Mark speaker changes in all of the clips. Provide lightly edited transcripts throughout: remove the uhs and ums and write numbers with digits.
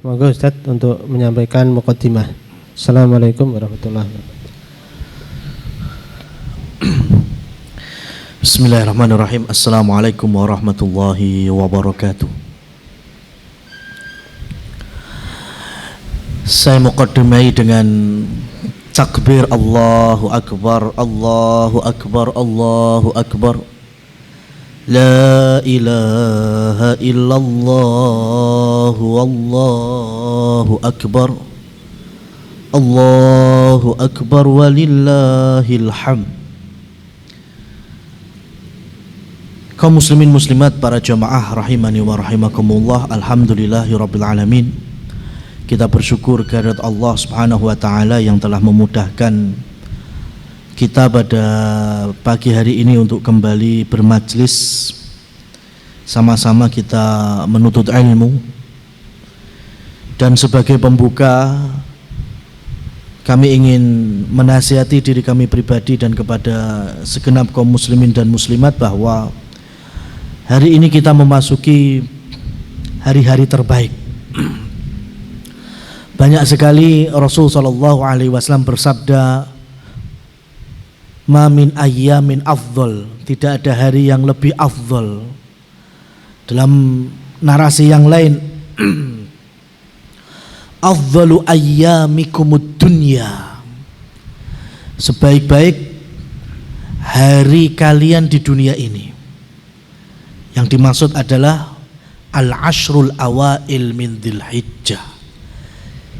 Speaker 1: Monggo Ustaz untuk menyampaikan muqaddimah. Assalamualaikum warahmatullahi wabarakatuh.
Speaker 2: Bismillahirrahmanirrahim. Assalamualaikum warahmatullahi wabarakatuh. Saya muqaddimai dengan takbir Allahu Akbar, Allahu Akbar, Allahu Akbar. La ilaha illallah, Allahu Akbar, Allahu Akbar walillahil hamd. Kaum muslimin muslimat, para jamaah rahimani wa rahimakumullah, alhamdulillahirabbil alamin. Kita bersyukur kehadirat Allah Subhanahu wa taala yang telah memudahkan kita pada pagi hari ini untuk kembali bermajlis, sama-sama kita menuntut ilmu. Dan sebagai pembuka, kami ingin menasihati diri kami pribadi dan kepada segenap kaum muslimin dan muslimat bahwa hari ini kita memasuki hari-hari terbaik. Banyak sekali Rasul sallallahu alaihi wasallam bersabda, "Ma min ayyamin afdhal", tidak ada hari yang lebih afdhal. Dalam narasi yang lain, "Afdhalu ayyamikumud dunya", sebaik-baik hari kalian di dunia ini. Yang dimaksud adalah al-ashrul awail min Dzulhijjah,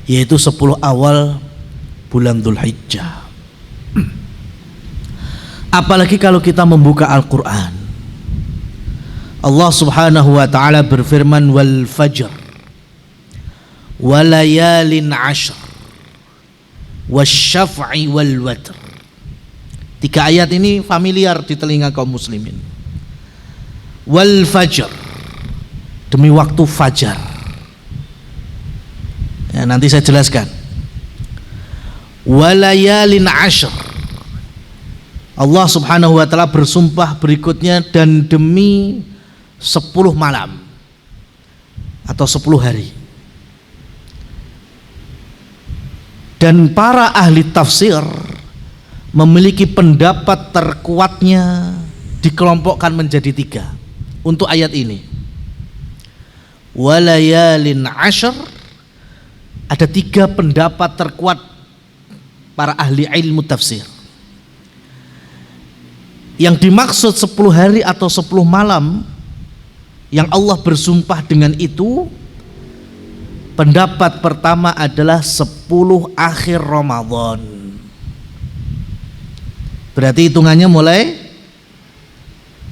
Speaker 2: yaitu 10 awal bulan Dzulhijjah. Apalagi kalau kita membuka Al-Quran, Allah Subhanahu wa ta'ala berfirman, wal fajr walayalin ashr wasyaf'i wal watr. 3 ayat ini familiar di telinga kaum muslimin. Wal fajr, demi waktu fajar. Ya, nanti saya jelaskan. Walayalin ashr, Allah Subhanahu wa ta'ala bersumpah berikutnya, dan demi 10 malam atau 10 hari. Dan para ahli tafsir memiliki pendapat terkuatnya, dikelompokkan menjadi 3 untuk ayat ini. Walayalin ashr, ada 3 pendapat terkuat para ahli ilmu tafsir. Yang dimaksud 10 hari atau 10 malam yang Allah bersumpah dengan itu, pendapat pertama adalah 10 akhir Ramadan. Berarti hitungannya mulai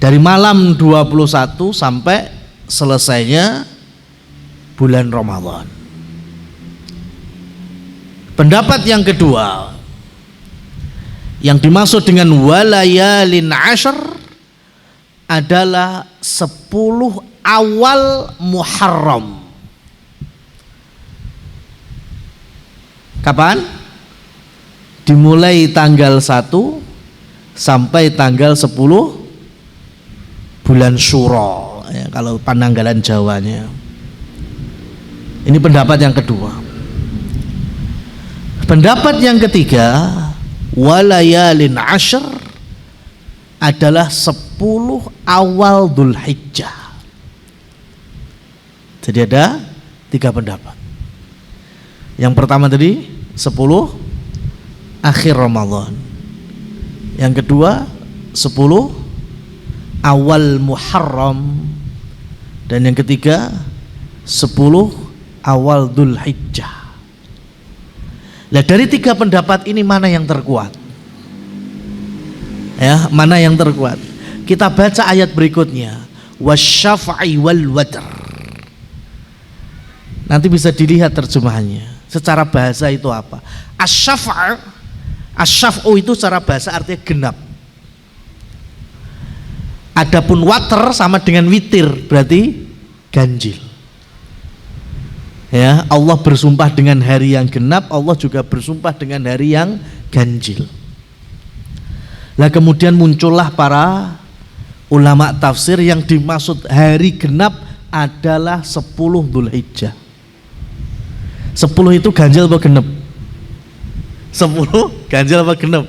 Speaker 2: dari malam 21 sampai selesainya bulan Ramadan. Pendapat yang kedua, yang dimaksud dengan walayalin ashr adalah 10 awal Muharram. Kapan? Dimulai tanggal 1 sampai tanggal 10 bulan Syura, ya, kalau Pananggalan Jawanya. Ini pendapat yang kedua. Pendapat yang ketiga, walayalin ashr adalah 10 awal Dzulhijjah. Jadi ada 3 pendapat. Yang pertama tadi 10 akhir Ramadan. Yang kedua 10 awal Muharram. Dan yang ketiga 10 awal Dzulhijjah. Nah, dari 3 pendapat ini mana yang terkuat? Ya, mana yang terkuat? Kita baca ayat berikutnya, wasyaf'i wal watr. Nanti bisa dilihat terjemahannya. Secara bahasa itu apa? Asyaf'u itu secara bahasa artinya genap. Adapun watr sama dengan witir, berarti ganjil. Ya, Allah bersumpah dengan hari yang genap, Allah juga bersumpah dengan hari yang ganjil. Lah kemudian muncullah para ulama tafsir yang dimaksud hari genap adalah 10 Dzulhijjah. 10 itu ganjil apa genep? 10 ganjil apa genep?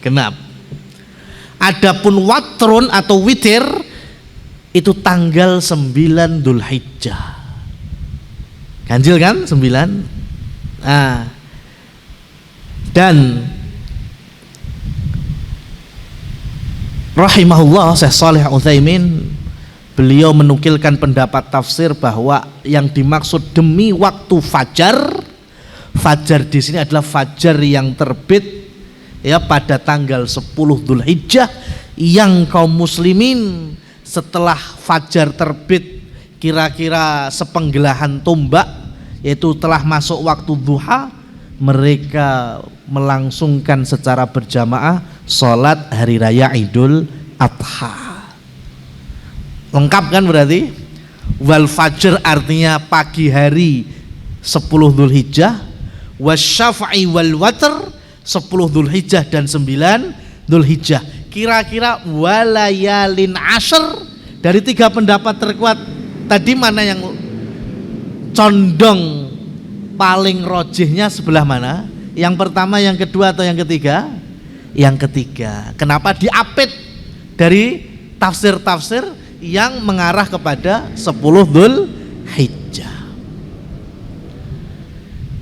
Speaker 2: Genap. Adapun watrun atau witir itu tanggal 9 Dzulhijjah. Ganjil kan 9? Nah, dan rahimahullah Syekh Shalih Utsaimin beliau menukilkan pendapat tafsir bahwa yang dimaksud demi waktu fajar, fajar di sini adalah fajar yang terbit ya pada tanggal 10 Dzulhijjah, yang kaum muslimin setelah fajar terbit kira-kira sepenggelahan tombak, yaitu telah masuk waktu duha, mereka melangsungkan secara berjamaah sholat hari raya Idul Adha. Lengkap kan berarti? Wal fajr artinya pagi hari 10 Dzulhijjah, wasyafa'i wal watr 10 Dzulhijjah dan 9 Dzulhijjah. Kira-kira walayalin ashr, dari 3 pendapat terkuat tadi mana yang condong paling rojihnya sebelah mana? Yang pertama, yang kedua, atau yang ketiga? Yang ketiga. Kenapa diapit dari tafsir-tafsir yang mengarah kepada 10 Dzulhijjah?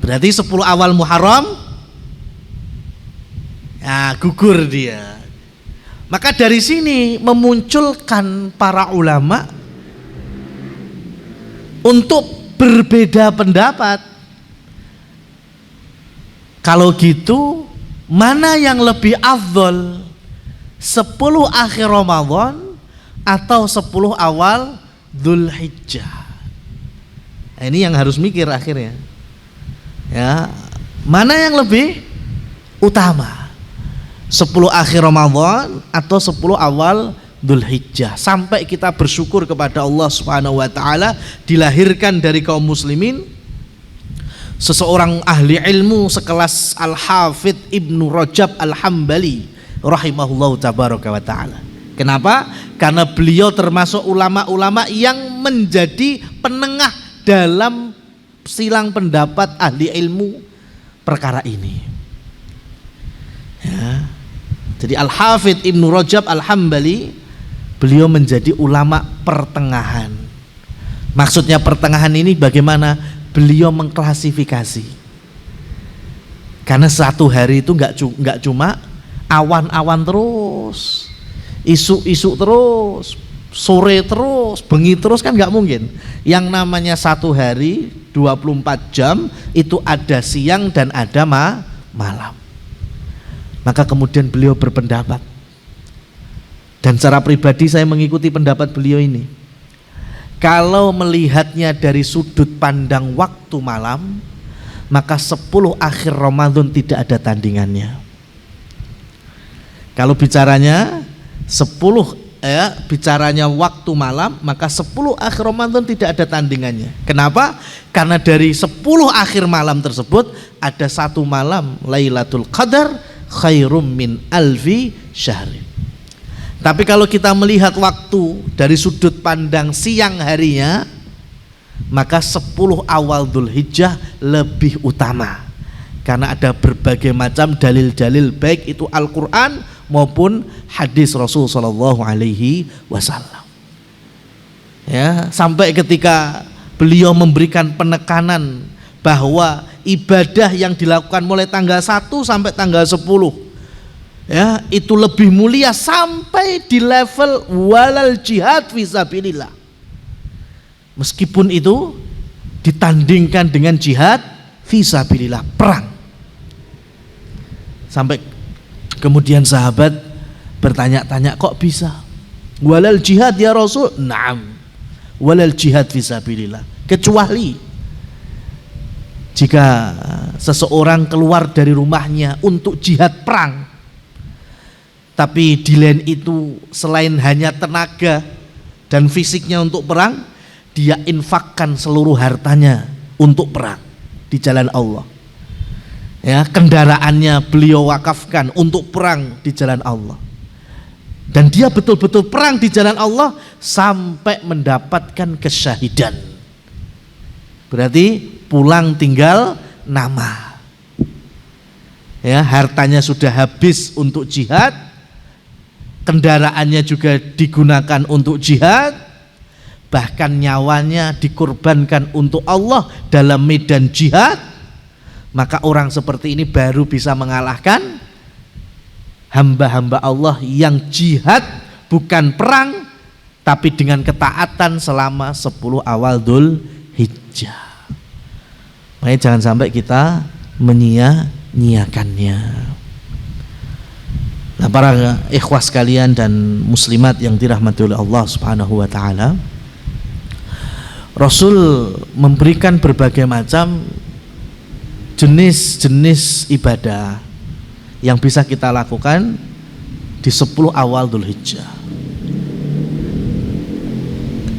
Speaker 2: Berarti 10 awal Muharram ya gugur dia. Maka dari sini memunculkan para ulama untuk berbeda pendapat. Kalau gitu mana yang lebih afdol, 10 akhir Ramadan atau 10 awal Dzulhijjah? Nah, ini yang harus mikir akhirnya. Ya, mana yang lebih utama? 10 akhir Ramadan atau 10 awal Dzulhijjah? Sampai kita bersyukur kepada Allah Subhanahu wa taala dilahirkan dari kaum muslimin seseorang ahli ilmu sekelas Al-Hafidz Ibnu Rajab Al-Hambali rahimahullahu tabaraka wa taala. Kenapa? Karena beliau termasuk ulama-ulama yang menjadi penengah dalam silang pendapat ahli ilmu perkara ini. Ya. Jadi Al-Hafidz Ibnu Rajab Al-Hambali beliau menjadi ulama pertengahan. Maksudnya pertengahan ini bagaimana? Beliau mengklasifikasi. Karena satu hari itu nggak cuma awan-awan terus, isu-isu terus, sore terus, bengi terus, kan nggak mungkin. Yang namanya satu hari 24 jam itu ada siang dan ada malam. Maka kemudian beliau berpendapat, dan secara pribadi saya mengikuti pendapat beliau ini. Kalau melihatnya dari sudut pandang waktu malam, maka 10 akhir Ramadan tidak ada tandingannya. Kalau bicaranya 10 bicaranya waktu malam, maka 10 akhir Ramadan tidak ada tandingannya. Kenapa? Karena dari 10 akhir malam tersebut ada satu malam Lailatul Qadar khairum min alfi syahrin. Tapi kalau kita melihat waktu dari sudut pandang siang harinya, maka 10 awal Dzulhijjah lebih utama, karena ada berbagai macam dalil-dalil, baik itu Al-Quran maupun hadis Rasul Shallallahu Alaihi Wasallam. Ya, sampai ketika beliau memberikan penekanan bahwa ibadah yang dilakukan mulai tanggal 1 sampai tanggal 10 ya itu lebih mulia sampai di level walal jihad fisabilillah, meskipun itu ditandingkan dengan jihad fisabilillah, perang. Sampai kemudian sahabat bertanya-tanya, kok bisa walal jihad ya Rasul? Naam, walal jihad fisabilillah, kecuali jika seseorang keluar dari rumahnya untuk jihad perang, tapi di lain itu selain hanya tenaga dan fisiknya untuk perang, dia infakkan seluruh hartanya untuk perang di jalan Allah. Ya, kendaraannya beliau wakafkan untuk perang di jalan Allah. Dan dia betul-betul perang di jalan Allah sampai mendapatkan kesyahidan. Berarti pulang tinggal nama. Ya, hartanya sudah habis untuk jihad, kendaraannya juga digunakan untuk jihad, bahkan nyawanya dikorbankan untuk Allah dalam medan jihad. Maka orang seperti ini baru bisa mengalahkan hamba-hamba Allah yang jihad bukan perang tapi dengan ketaatan selama 10 awal Dzulhijjah. Makanya jangan sampai kita menyia-nyiakannya. Nah, para ikhwas sekalian dan muslimat yang dirahmati oleh Allah Subhanahu wa taala, Rasul memberikan berbagai macam jenis-jenis ibadah yang bisa kita lakukan di 10 awal Dzulhijjah.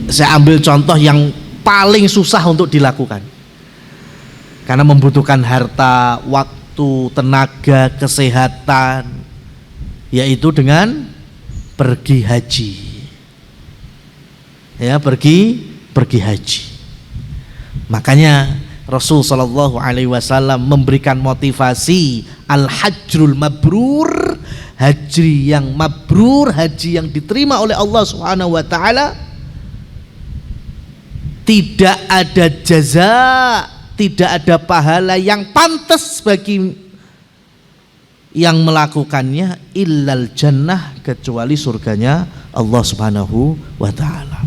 Speaker 2: Saya ambil contoh yang paling susah untuk dilakukan karena membutuhkan harta, waktu, tenaga, kesehatan, yaitu dengan pergi haji. Ya, pergi haji. Makanya Rasul sallallahu alaihi wasallam memberikan motivasi al-hajjul mabrur, haji yang mabrur, haji yang diterima oleh Allah Subhanahu wa taala. Tidak ada jaza, tidak ada pahala yang pantas bagi yang melakukannya illal jannah, kecuali surganya Allah Subhanahu wa taala.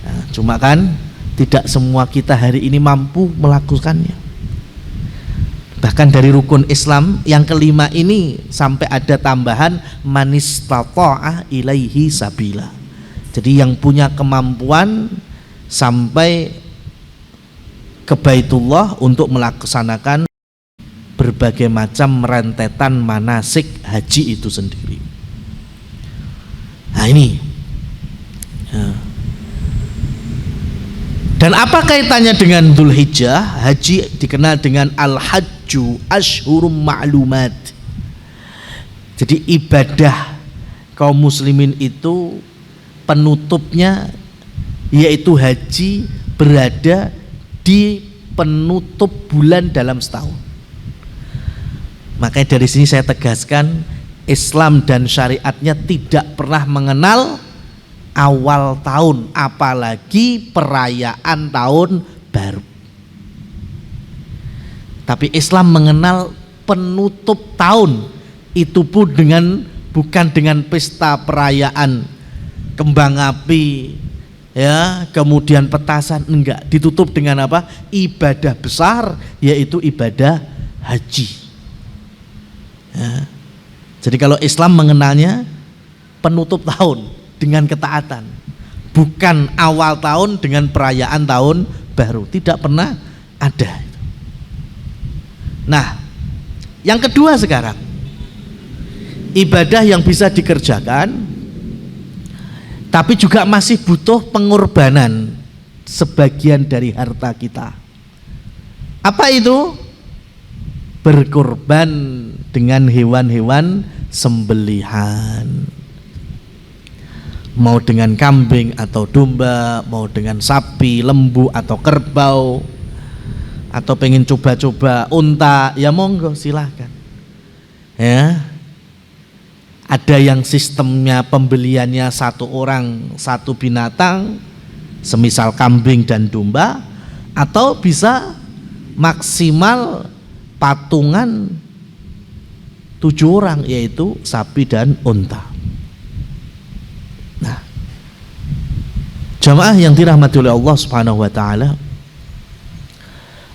Speaker 2: Nah, cuma kan tidak semua kita hari ini mampu melakukannya. Bahkan dari rukun Islam yang kelima ini sampai ada tambahan manistata'a ilaihi sabila. Jadi yang punya kemampuan sampai ke Baitullah untuk melaksanakan berbagai macam rentetan manasik haji itu sendiri. Nah ini ya. Dan apa kaitannya dengan Dzulhijjah? Haji dikenal dengan al-hajju ashhurum ma'lumat. Jadi ibadah kaum muslimin itu penutupnya yaitu haji berada di penutup bulan dalam setahun. Makanya dari sini saya tegaskan, Islam dan syariatnya tidak pernah mengenal awal tahun, apalagi perayaan tahun baru. Tapi Islam mengenal penutup tahun, itu pun bukan dengan pesta perayaan kembang api, ya, kemudian petasan, enggak, ditutup dengan apa? Ibadah besar, yaitu ibadah haji. Ya. Jadi kalau Islam mengenalnya penutup tahun dengan ketaatan, bukan awal tahun dengan perayaan tahun baru, tidak pernah ada. Nah, yang kedua sekarang, ibadah yang bisa dikerjakan tapi juga masih butuh pengorbanan sebagian dari harta kita. Apa itu? Berkorban dengan hewan-hewan sembelihan. Mau dengan kambing atau domba, mau dengan sapi, lembu atau kerbau, atau pengen coba-coba unta, ya monggo silahkan. Ya, ada yang sistemnya pembeliannya satu orang satu binatang, semisal kambing dan domba, atau bisa maksimal patungan 7 orang, yaitu sapi dan unta. Nah, jamaah yang dirahmati oleh Allah Subhanahu wa taala,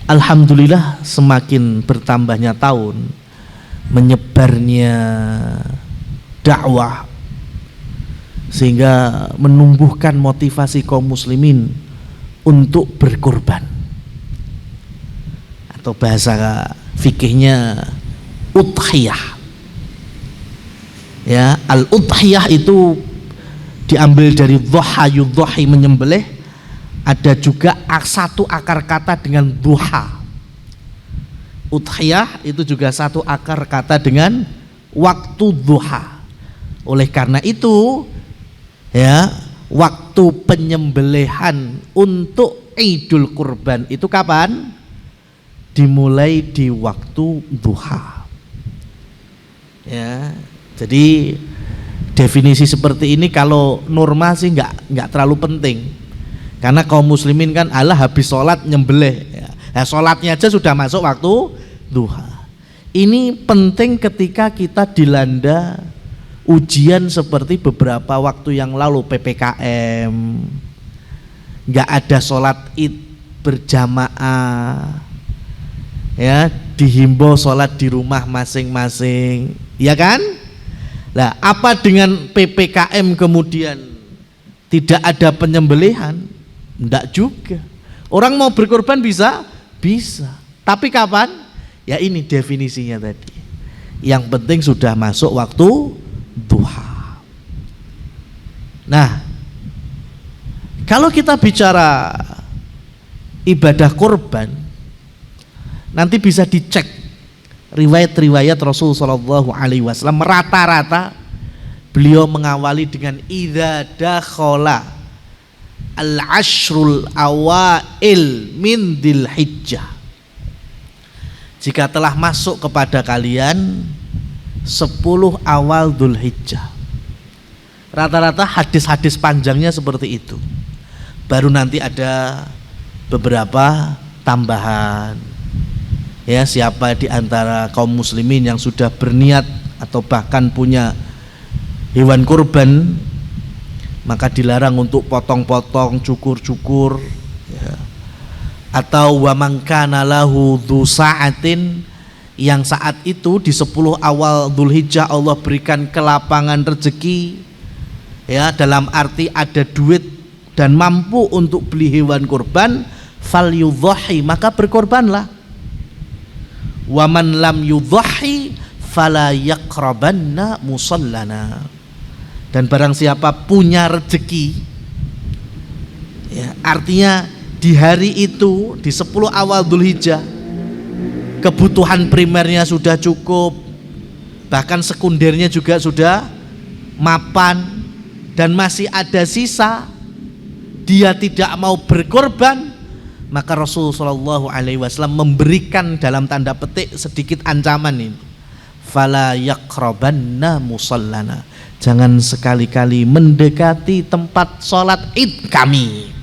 Speaker 2: alhamdulillah semakin bertambahnya tahun, menyebarnya dakwah, sehingga menumbuhkan motivasi kaum muslimin untuk berkorban, atau bahasa fikihnya udhiyah. Ya, al-udhiyah itu diambil dari dhuha, yudhi, menyembelih. Ada juga satu akar kata dengan duha. Udhiyah itu juga satu akar kata dengan waktu duha. Oleh karena itu, ya, waktu penyembelihan untuk Idul Kurban itu kapan? Dimulai di waktu duha. Ya, jadi definisi seperti ini kalau norma sih nggak terlalu penting, karena kaum muslimin kan Allah habis sholat nyembelih, ya. Nah, sholatnya aja sudah masuk waktu duha. Ini penting ketika kita dilanda ujian seperti beberapa waktu yang lalu PPKM, nggak ada sholat id berjamaah, ya, dihimbau sholat di rumah masing-masing, ya kan? Nah, apa dengan PPKM kemudian tidak ada penyembelihan? Enggak juga. Orang mau berkorban bisa? Bisa. Tapi kapan? Ya ini definisinya tadi. Yang penting sudah masuk waktu duha. Nah, kalau kita bicara ibadah kurban, nanti bisa dicek riwayat-riwayat Rasul sallallahu alaihi wasallam, rata-rata beliau mengawali dengan idza dakhala al-ashrul awail min dzulhijjah. Jika telah masuk kepada kalian 10 awal Dzulhijjah. Rata-rata hadis-hadis panjangnya seperti itu. Baru nanti ada beberapa tambahan. Ya, siapa di antara kaum muslimin yang sudah berniat atau bahkan punya hewan kurban, maka dilarang untuk potong-potong, cukur-cukur, ya. Atau wa man kana lahu dzu sa'atin, yang saat itu di 10 awal Dzulhijjah Allah berikan kelapangan rezeki, ya, dalam arti ada duit dan mampu untuk beli hewan kurban, falyudhahi, maka berkorbanlah. Waman lam yudhahi fala yaqrabanna musallana. Dan barang siapa punya rezeki, ya, artinya di hari itu di 10 awal Dzulhijjah kebutuhan primernya sudah cukup, bahkan sekundernya juga sudah mapan, dan masih ada sisa, dia tidak mau berkorban, maka Rasulullah SAW memberikan dalam tanda petik sedikit ancaman ini. Fala yaqrabanna musallana, jangan sekali-kali mendekati tempat sholat id kami.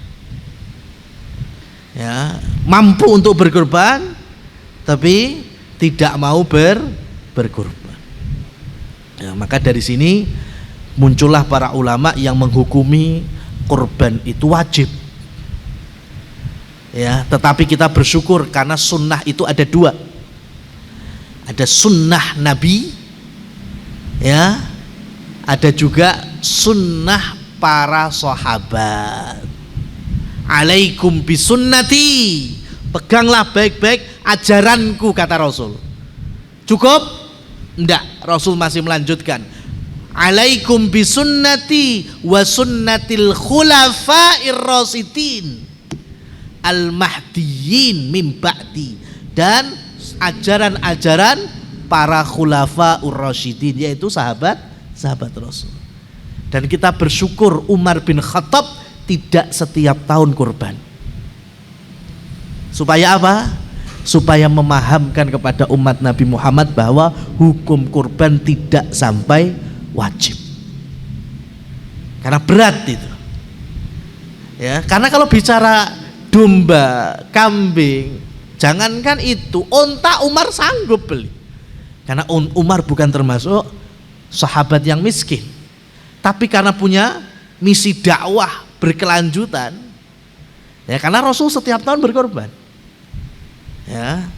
Speaker 2: Ya, mampu untuk berkorban tapi tidak mau berkorban. Ya, maka dari sini muncullah para ulama yang menghukumi korban itu wajib. Ya, tetapi kita bersyukur karena sunnah itu ada 2. Ada sunnah Nabi, ya, ada juga sunnah para sahabat. Alaikum bisunnati, peganglah baik-baik ajaranku, kata Rasul. Cukup? Enggak, Rasul masih melanjutkan. Alaikum bisunnati wa sunnatil khulafa'ir rasyidin al-mahdiyyin min ba'di, dan ajaran-ajaran para khulafa ur-rasyidin, yaitu sahabat Rasul. Dan kita bersyukur Umar bin Khattab tidak setiap tahun kurban. Supaya apa? Supaya memahamkan kepada umat Nabi Muhammad bahwa hukum kurban tidak sampai wajib. Karena berat itu. Ya, karena kalau bicara domba, kambing, jangankan itu, unta Umar sanggup beli. Karena Umar bukan termasuk sahabat yang miskin, tapi karena punya misi dakwah berkelanjutan, ya, karena Rasul setiap tahun berkorban, ya,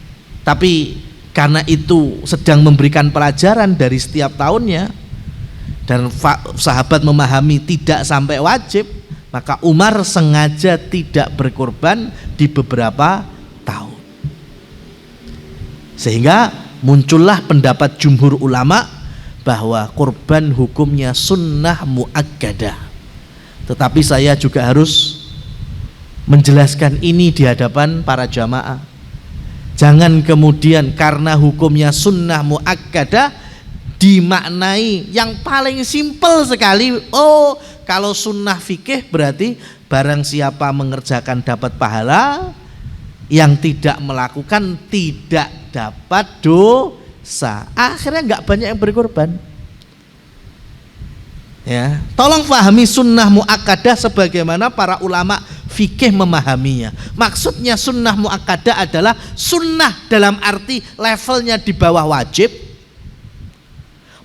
Speaker 2: tapi karena itu sedang memberikan pelajaran dari setiap tahunnya, dan sahabat memahami tidak sampai wajib, maka Umar sengaja tidak berkorban di beberapa tahun. Sehingga muncullah pendapat jumhur ulama bahwa kurban hukumnya sunnah muakkadah. Tetapi saya juga harus menjelaskan ini di hadapan para jamaah. Jangan kemudian karena hukumnya sunnah muakkadah dimaknai yang paling simpel sekali, oh Kalau sunnah fikih berarti barang siapa mengerjakan dapat pahala, yang tidak melakukan tidak dapat dosa. Akhirnya nggak banyak yang berkorban. Ya, tolong pahami sunnah muakkadah sebagaimana para ulama fikih memahaminya. Maksudnya sunnah muakkadah adalah sunnah dalam arti levelnya di bawah wajib.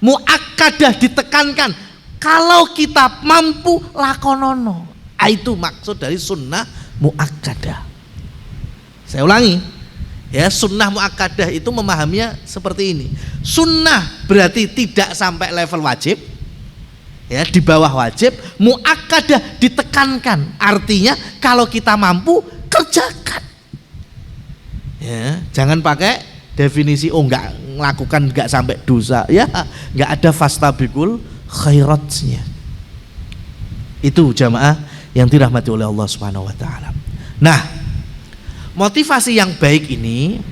Speaker 2: Muakkadah ditekankan, kalau kita mampu lakonono. Itu maksud dari sunnah muakkadah. Saya ulangi, ya, sunnah muakkadah itu memahaminya seperti ini. Sunnah berarti tidak sampai level wajib, ya, di bawah wajib. Muakkadah ditekankan, artinya kalau kita mampu kerjakan. Ya, jangan pakai definisi enggak melakukan enggak sampai dosa, ya, enggak ada fastabiqul khairatnya. Itu jamaah yang dirahmati oleh Allah Subhanahu wa taala. Nah, motivasi yang baik ini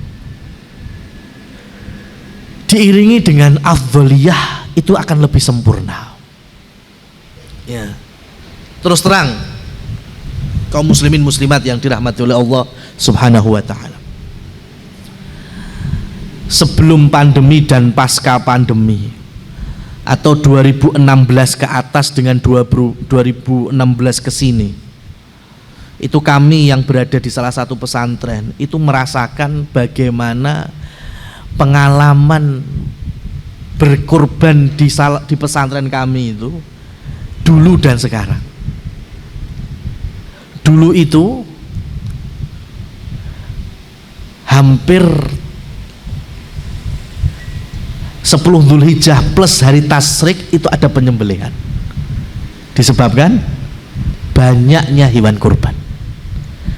Speaker 2: diiringi dengan afdhaliyah, itu akan lebih sempurna. Ya. Terus terang, kaum muslimin muslimat yang dirahmati oleh Allah Subhanahu wa taala. Sebelum pandemi dan pasca pandemi, atau 2016 ke atas dengan 2016 ke sini, itu kami yang berada di salah satu pesantren itu merasakan bagaimana pengalaman berkorban di pesantren kami itu dulu dan sekarang. Dulu itu hampir 10 Dzulhijjah plus hari Tasyrik itu ada penyembelihan, disebabkan banyaknya hewan kurban.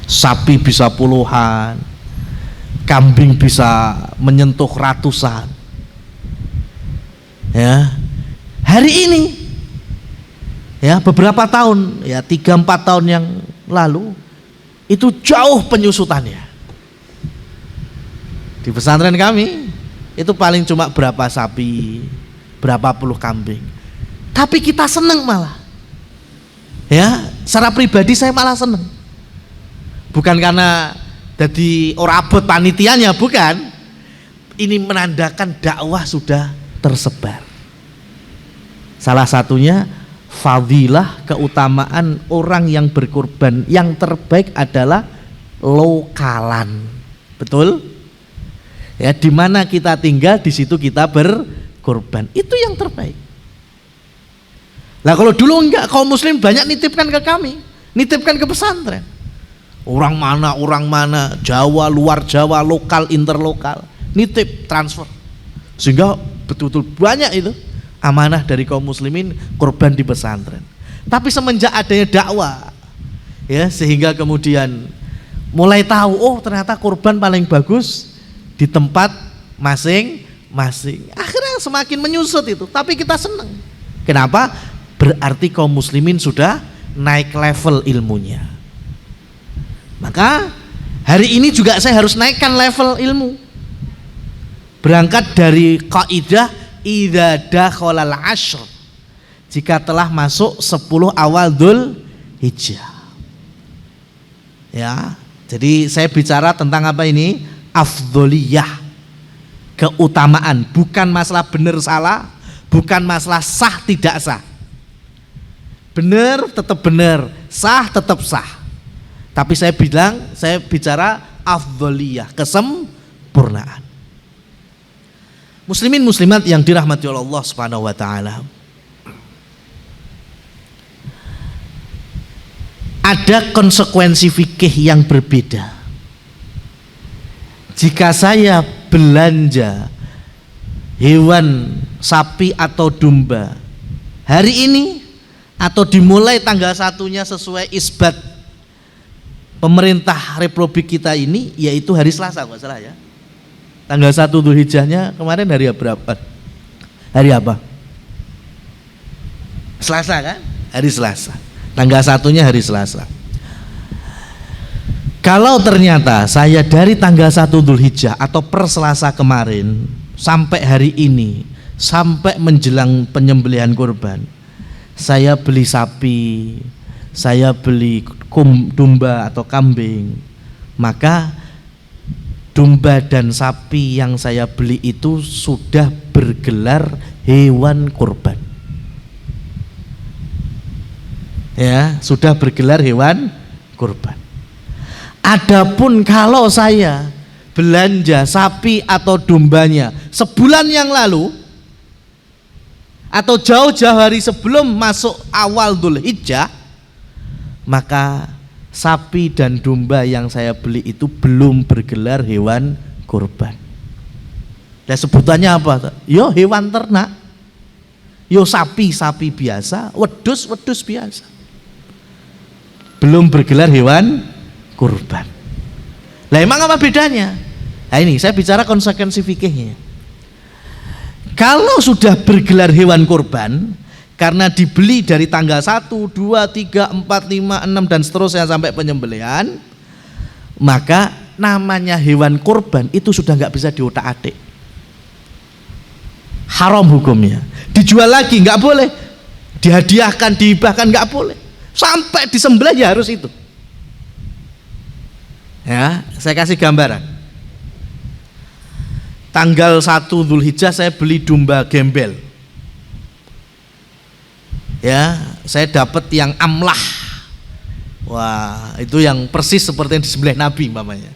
Speaker 2: Sapi bisa puluhan, kambing bisa menyentuh ratusan. Ya, hari ini, ya, beberapa tahun, ya 3-4 tahun yang lalu itu jauh penyusutannya. Di pesantren kami itu paling cuma berapa sapi, berapa puluh kambing. Tapi kita seneng malah. Ya, secara pribadi saya malah seneng. Bukan karena jadi orang abot panitianya, bukan. Ini menandakan dakwah sudah tersebar. Salah satunya fadilah, keutamaan orang yang berkorban yang terbaik adalah lokalan. Betul? Ya, di mana kita tinggal di situ kita berkorban, itu yang terbaik. Lah kalau dulu enggak, kaum muslim banyak nitipkan ke kami, nitipkan ke pesantren. Orang mana, Jawa, luar Jawa, lokal, interlokal, nitip, transfer. Sehingga betul-betul banyak itu amanah dari kaum muslimin korban di pesantren. Tapi semenjak adanya dakwah, ya, sehingga kemudian mulai tahu, oh ternyata korban paling bagus di tempat masing-masing. Akhirnya semakin menyusut itu, tapi kita senang. Kenapa? Berarti kaum muslimin sudah naik level ilmunya. Maka hari ini juga saya harus naikkan level ilmu. Berangkat dari kaidah idza dakhalal ashr, jika telah masuk 10 awal Dzulhijjah. Ya, jadi saya bicara tentang apa ini? Afdholiyah, keutamaan, bukan masalah benar salah, bukan masalah sah tidak sah. Benar tetap benar, sah tetap sah. Tapi saya bicara afdholiyah, kesempurnaan. Muslimin muslimat yang dirahmati oleh Allah Subhanahu wa taala. Ada konsekuensi fikih yang berbeda. Jika saya belanja hewan sapi atau domba hari ini atau dimulai tanggal 1-nya sesuai isbat pemerintah Republik kita ini, yaitu hari Selasa nggak salah ya. Tanggal 1 Dzulhijjahnya kemarin hari berapa? Hari apa? Selasa kan? Hari Selasa. Tanggal 1-nya hari Selasa. Kalau ternyata saya dari tanggal 1 Dzulhijjah atau per Selasa kemarin sampai hari ini, sampai menjelang penyembelihan kurban, saya beli sapi, saya beli domba atau kambing, maka domba dan sapi yang saya beli itu sudah bergelar hewan kurban. Ya, sudah bergelar hewan kurban. Adapun kalau saya belanja sapi atau dombanya sebulan yang lalu atau jauh-jauh hari sebelum masuk awal Dzulhijjah, maka sapi dan domba yang saya beli itu belum bergelar hewan kurban. Dan sebutannya apa? Yo hewan ternak, yo sapi biasa, wedhus biasa, belum bergelar hewan kurban. Lah emang apa bedanya? Nah ini saya bicara konsekuensi fikihnya. Kalau sudah bergelar hewan kurban karena dibeli dari tanggal 1, 2, 3, 4, 5, 6 dan seterusnya sampai penyembelihan, maka namanya hewan kurban itu sudah nggak bisa diotak-atik. Haram hukumnya. Dijual lagi nggak boleh, dihadiahkan, dihibahkan nggak boleh, sampai disembelih ya harus itu. Ya, saya kasih gambaran. Tanggal 1 Dzulhijjah saya beli domba gembel. Ya, saya dapat yang amlah. Wah, itu yang persis seperti yang disembelih Nabi umpamanya.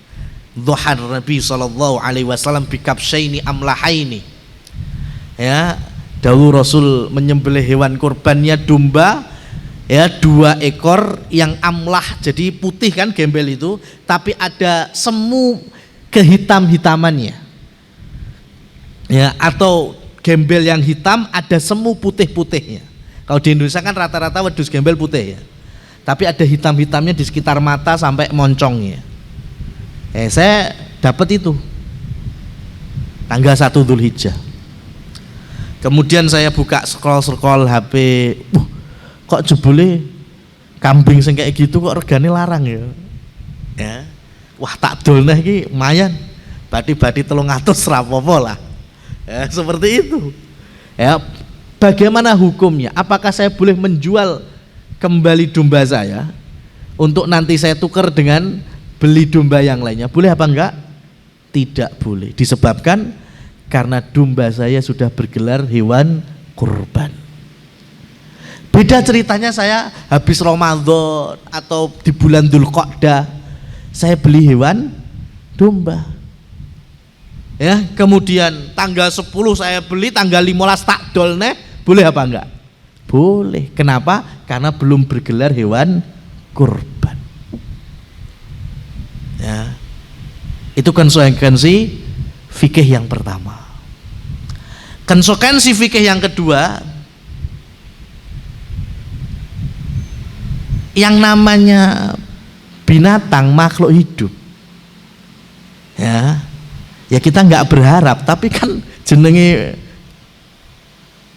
Speaker 2: Dhuhan Nabi sallallahu alaihi wasallam bikabsyaini amlahaini. Ya, dahulu Rasul menyembelih hewan kurbannya domba, ya 2 ekor yang amlah, jadi putih kan gembel itu, tapi ada semu kehitam-hitamannya, ya, atau gembel yang hitam ada semu putih-putihnya. Kalau di Indonesia kan rata-rata wedhus gembel putih ya, tapi ada hitam-hitamnya di sekitar mata sampai moncongnya. Saya dapat itu tanggal 1 Dzulhijjah. Kemudian saya buka scroll HP, kok jebule kambing sing kayak gitu kok regane larang ya. Ya. Wah, tak dolneh iki lumayan. Bati-bati 300 rapopo lah. Ya, seperti itu. Ya, bagaimana hukumnya? Apakah saya boleh menjual kembali domba saya untuk nanti saya tukar dengan beli domba yang lainnya? Boleh apa enggak? Tidak boleh. Disebabkan karena domba saya sudah bergelar hewan kurban. Beda ceritanya saya habis Ramadan atau di bulan Dzulqa'dah saya beli hewan domba. Ya, kemudian tanggal 10 saya beli, tanggal 15 tak dolneh, boleh apa enggak? Boleh. Kenapa? Karena belum bergelar hewan kurban. Ya. Itu konsekuensi fikih yang pertama. Konsekuensi fikih yang kedua, yang namanya binatang makhluk hidup, ya kita nggak berharap, tapi kan jenenge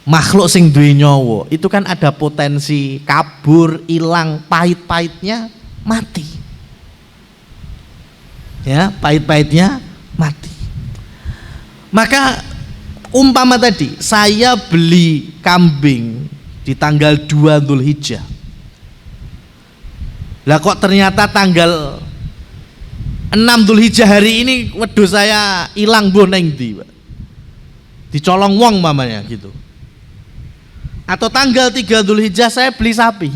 Speaker 2: makhluk sing duwe nyawa itu kan ada potensi kabur, hilang, pahit-pahitnya mati, ya pahit-pahitnya mati. Maka umpama tadi saya beli kambing di tanggal 2 Dzulhijjah, lah kok ternyata tanggal 6 Dzulhijjah hari ini wedhus saya hilang mbuh neng ndi, Pak? Dicolong wong mamanya gitu. Atau tanggal 3 Dzulhijjah saya beli sapi.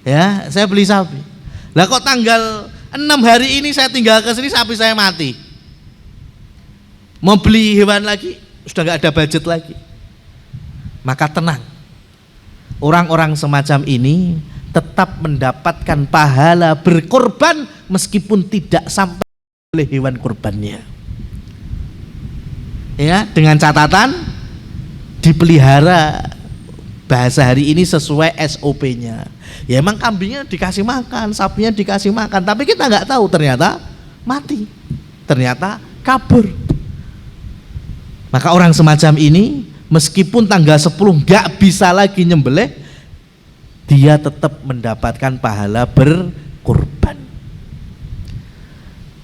Speaker 2: Ya, saya beli sapi. Lah kok tanggal 6 hari ini saya tinggal ke sini sapi saya mati. Mau beli hewan lagi sudah nggak ada budget lagi. Maka tenang. Orang-orang semacam ini tetap mendapatkan pahala berkorban meskipun tidak sampai oleh hewan kurbannya. Ya, dengan catatan dipelihara, bahasa hari ini sesuai SOP-nya. Ya emang kambingnya dikasih makan, sapinya dikasih makan, tapi kita nggak tahu ternyata mati, ternyata kabur. Maka orang semacam ini meskipun tanggal 10 nggak bisa lagi nyembelih, dia tetap mendapatkan pahala berkurban.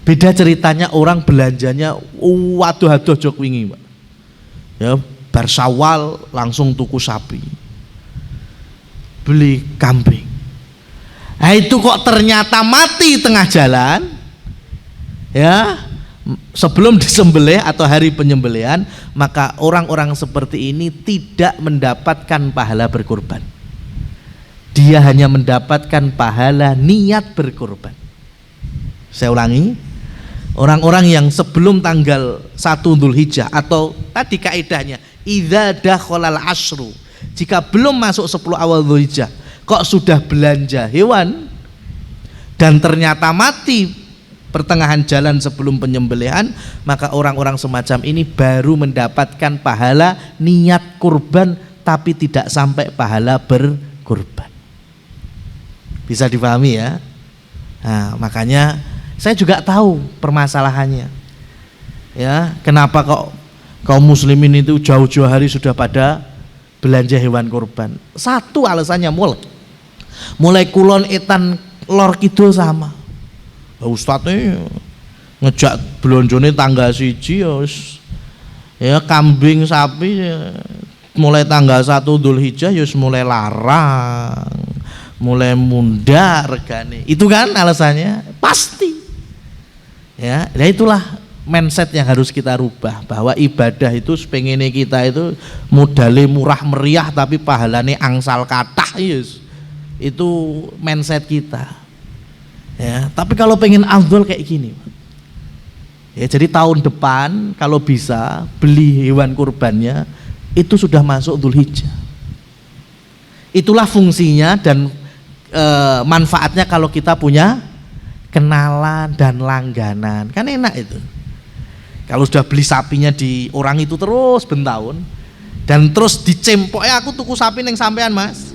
Speaker 2: Beda ceritanya orang belanjanya waduh jok wingi, Pak. Ya, bar Syawal langsung tuku sapi. beli kambing. Nah itu kok ternyata mati tengah jalan, ya, sebelum disembelih atau hari penyembelihan, maka orang-orang seperti ini tidak mendapatkan pahala berkurban. Dia hanya mendapatkan pahala niat berkurban. Saya ulangi, orang-orang yang sebelum tanggal 1 Dzulhijjah atau tadi kaidahnya idza dakhalal asyru, jika belum masuk 10 awal Dzulhijjah kok sudah belanja hewan dan ternyata mati pertengahan jalan sebelum penyembelihan, maka orang-orang semacam ini baru mendapatkan pahala niat kurban tapi tidak sampai pahala berkurban. Bisa dipahami ya? Nah, makanya saya juga tahu permasalahannya. Ya, kenapa kok kaum muslimin itu jauh-jauh hari sudah pada belanja hewan kurban? Satu alasannya mulai kulon etan lor kidul sama. Ustadznya ngejak belonjone tanggal 1 ya kambing sapi ya, mulai tanggal 1 Dzulhijjah ya mulai larang, mulai munda regane. Itu kan alasannya pasti. Ya, nah itulah mindset yang harus kita rubah, bahwa ibadah itu sepengene kita itu modale murah meriah tapi pahalane angsal kathah, yes. Itu mindset kita. Ya, tapi kalau pengen afdol kayak gini, ya, jadi tahun depan kalau bisa beli hewan kurbannya itu sudah masuk Dzulhijjah. Itulah fungsinya dan manfaatnya kalau kita punya kenalan dan langganan, kan enak itu. Kalau sudah beli sapinya di orang itu terus bentahun dan terus dicempok, aku tuku sapi neng sampean mas,